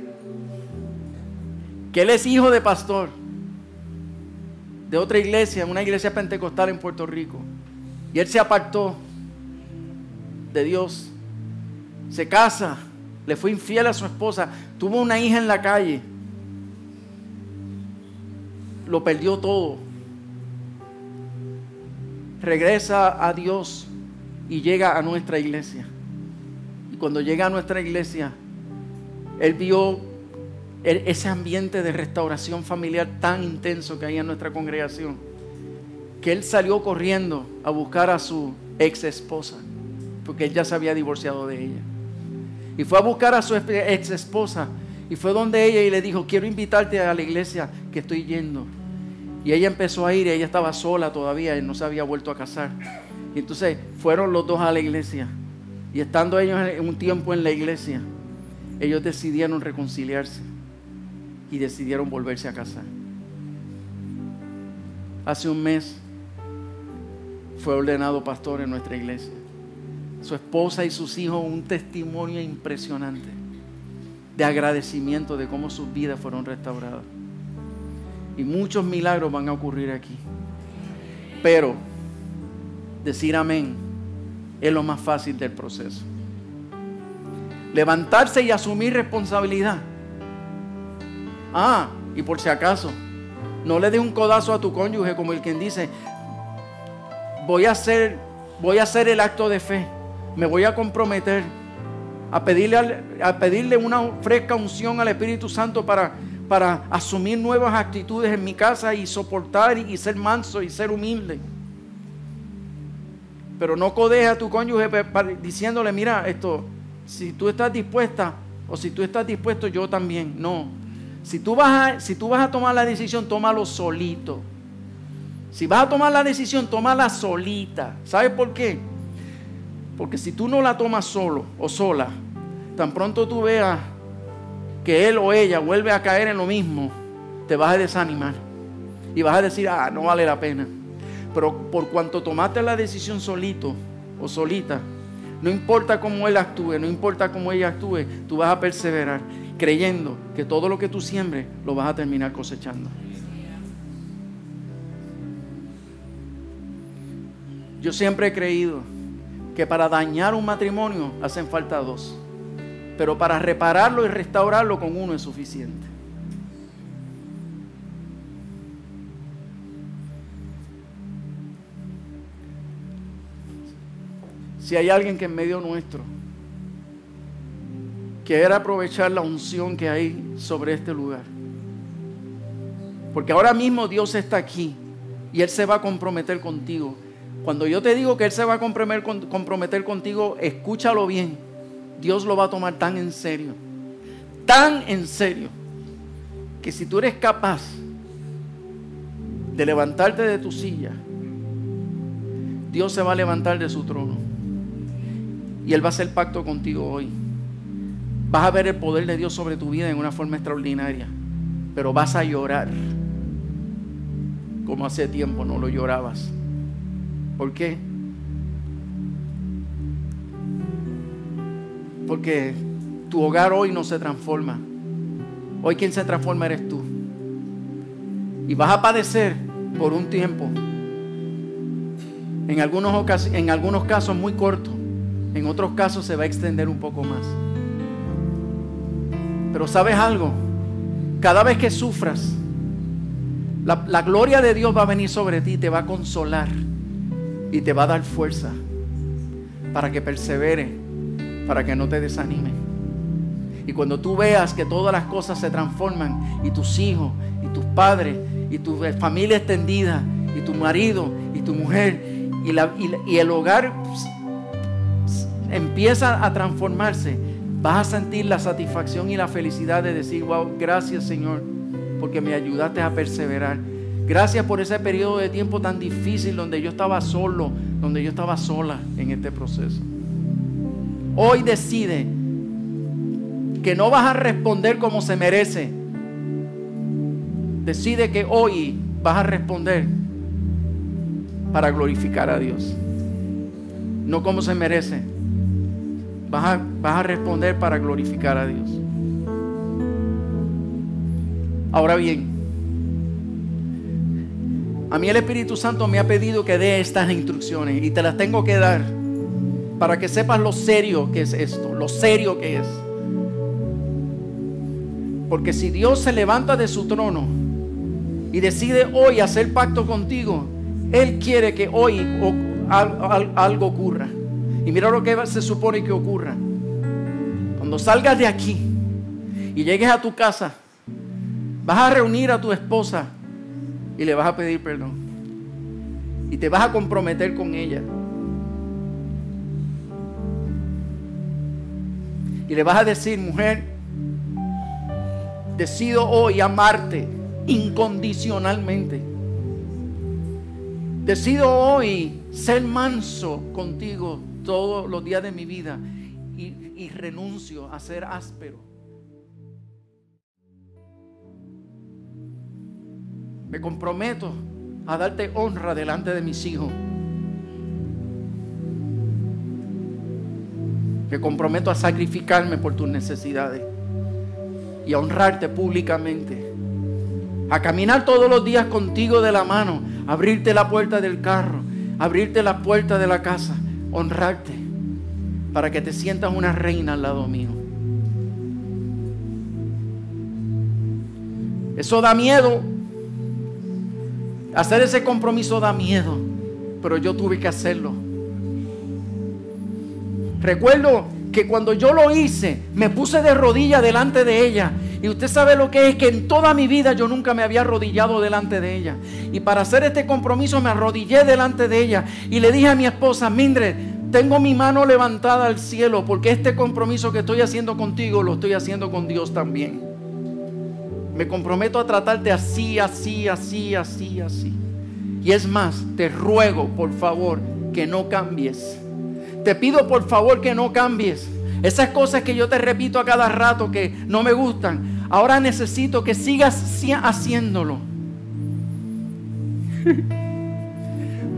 que él es hijo de pastor de otra iglesia, una iglesia pentecostal en Puerto Rico, y él se apartó de Dios, se casa, le fue infiel a su esposa, tuvo una hija en la calle, lo perdió todo, regresa a Dios y llega a nuestra iglesia. Y cuando llega a nuestra iglesia, él vio ese ambiente de restauración familiar tan intenso que hay en nuestra congregación, que él salió corriendo a buscar a su ex esposa, porque él ya se había divorciado de ella, y fue a buscar a su ex esposa, y fue donde ella y le dijo: quiero invitarte a la iglesia que estoy yendo. Y ella empezó a ir, y ella estaba sola todavía, y no se había vuelto a casar. Y entonces fueron los dos a la iglesia, y estando ellos en un tiempo en la iglesia, ellos decidieron reconciliarse y decidieron volverse a casar. Hace un mes fue ordenado pastor en nuestra iglesia. Su esposa y sus hijos, un testimonio impresionante de agradecimiento de cómo sus vidas fueron restauradas. Y muchos milagros van a ocurrir aquí. Pero decir amén es lo más fácil del proceso. Levantarse y asumir responsabilidad. Y por si acaso, no le des un codazo a tu cónyuge como el quien dice: voy a hacer el acto de fe, me voy a comprometer a pedirle una fresca unción al Espíritu Santo para asumir nuevas actitudes en mi casa y soportar y ser manso y ser humilde. Pero no codejes a tu cónyuge diciéndole: mira, si tú estás dispuesta o si tú estás dispuesto, yo también. No. Si tú vas a tomar la decisión, tómalo solito. Si vas a tomar la decisión, tómala solita. ¿Sabes por qué? Porque si tú no la tomas solo o sola, tan pronto tú veas que él o ella vuelve a caer en lo mismo, te vas a desanimar y vas a decir: no vale la pena. Pero por cuanto tomaste la decisión solito o solita, no importa cómo él actúe, no importa cómo ella actúe, tú vas a perseverar, creyendo que todo lo que tú siembres lo vas a terminar cosechando. Yo siempre he creído que para dañar un matrimonio hacen falta dos, pero para repararlo y restaurarlo con uno es suficiente. Si hay alguien que en medio nuestro quiere aprovechar la unción que hay sobre este lugar, porque ahora mismo Dios está aquí y Él se va a comprometer contigo. Cuando yo te digo que Él se va a comprometer contigo, escúchalo bien. Dios lo va a tomar tan en serio, que si tú eres capaz de levantarte de tu silla, Dios se va a levantar de su trono y Él va a hacer pacto contigo hoy. Vas a ver el poder de Dios sobre tu vida en una forma extraordinaria, pero vas a llorar como hace tiempo no lo llorabas. ¿Por qué? Porque tu hogar hoy no se transforma. Hoy quien se transforma eres tú. Y vas a padecer por un tiempo. En algunos casos muy corto. En otros casos se va a extender un poco más. Pero ¿sabes algo? Cada vez que sufras, la gloria de Dios va a venir sobre ti, te va a consolar y te va a dar fuerza para que persevere, para que no te desanime. Y cuando tú veas que todas las cosas se transforman, y tus hijos, y tus padres, y tu familia extendida, y tu marido, y tu mujer, y el hogar empieza a transformarse, vas a sentir la satisfacción y la felicidad de decir: wow, gracias Señor, porque me ayudaste a perseverar. Gracias por ese periodo de tiempo tan difícil donde yo estaba solo, donde yo estaba sola en este proceso. Hoy decide que no vas a responder como se merece. Decide que hoy vas a responder para glorificar a Dios. No como se merece, vas a responder para glorificar a Dios. Ahora bien, a mí el Espíritu Santo me ha pedido que dé estas instrucciones y te las tengo que dar para que sepas lo serio que es esto, lo serio que es. Porque si Dios se levanta de su trono y decide hoy hacer pacto contigo, Él quiere que hoy algo ocurra. Y mira lo que se supone que ocurra. Cuando salgas de aquí y llegues a tu casa, vas a reunir a tu esposa y le vas a pedir perdón. Y te vas a comprometer con ella. Y le vas a decir: mujer, decido hoy amarte incondicionalmente. Decido hoy ser manso contigo todos los días de mi vida y renuncio a ser áspero. Me comprometo a darte honra delante de mis hijos. Me comprometo a sacrificarme por tus necesidades y a honrarte públicamente. A caminar todos los días contigo de la mano, abrirte la puerta del carro, abrirte la puerta de la casa, honrarte para que te sientas una reina al lado mío. Eso da miedo. Hacer ese compromiso da miedo, pero yo tuve que hacerlo. Recuerdo que cuando yo lo hice, me puse de rodillas delante de ella. Y usted sabe lo que es, que en toda mi vida yo nunca me había arrodillado delante de ella. Y para hacer este compromiso me arrodillé delante de ella. Y le dije a mi esposa: Mildred, tengo mi mano levantada al cielo, porque este compromiso que estoy haciendo contigo lo estoy haciendo con Dios también. Me comprometo a tratarte así, así, así, así, así. Y es más, te ruego por favor que no cambies. Te pido por favor que no cambies. Esas cosas que yo te repito a cada rato que no me gustan, ahora necesito que sigas haciéndolo.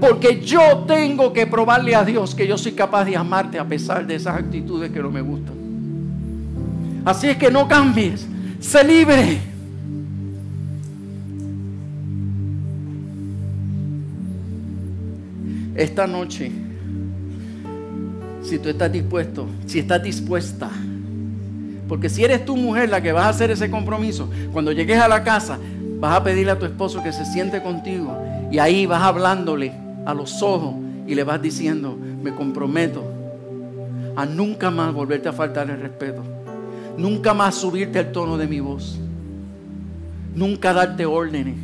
Porque yo tengo que probarle a Dios que yo soy capaz de amarte a pesar de esas actitudes que no me gustan. Así es que no cambies. Sé libre. Esta noche, si tú estás dispuesto, si estás dispuesta, porque si eres tu mujer la que vas a hacer ese compromiso, cuando llegues a la casa vas a pedirle a tu esposo que se siente contigo y ahí vas hablándole a los ojos y le vas diciendo: me comprometo a nunca más volverte a faltar el respeto, nunca más subirte al tono de mi voz, nunca darte órdenes,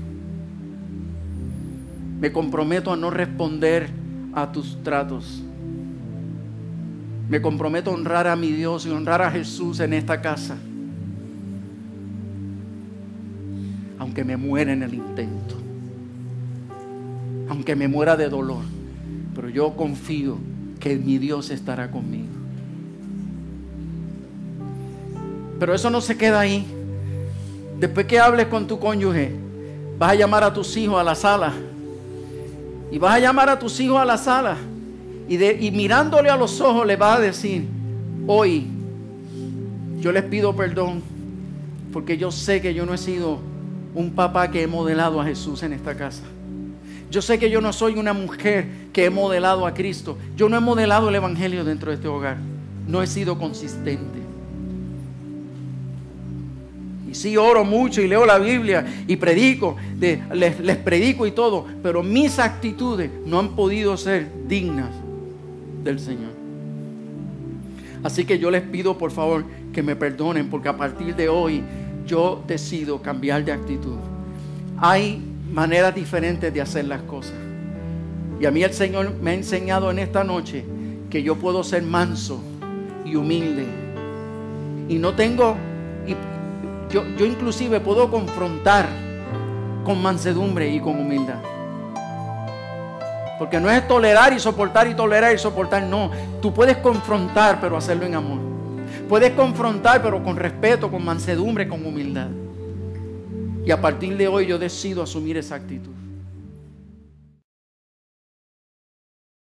me comprometo a no responder a tus tratos. Me comprometo a honrar a mi Dios y honrar a Jesús en esta casa. Aunque me muera en el intento. Aunque me muera de dolor. Pero yo confío que mi Dios estará conmigo. Pero eso no se queda ahí. Después que hables con tu cónyuge, vas a llamar a tus hijos a la sala. Y vas a llamar a tus hijos a la sala. Y mirándole a los ojos le vas a decir: hoy yo les pido perdón porque yo sé que yo no he sido un papá que he modelado a Jesús en esta casa. Yo sé que yo no soy una mujer que he modelado a Cristo. Yo no he modelado el Evangelio dentro de este hogar. No he sido consistente. Y sí, oro mucho y leo la Biblia y predico, les predico y todo, pero mis actitudes no han podido ser dignas del Señor. Así que yo les pido por favor que me perdonen, porque a partir de hoy yo decido cambiar de actitud. Hay maneras diferentes de hacer las cosas, y a mí el Señor me ha enseñado en esta noche que yo puedo ser manso y humilde, y no tengo, yo inclusive puedo confrontar con mansedumbre y con humildad. Porque no es tolerar y soportar y tolerar y soportar, no. Tú puedes confrontar, pero hacerlo en amor. Puedes confrontar, pero con respeto, con mansedumbre, con humildad. Y a partir de hoy yo decido asumir esa actitud.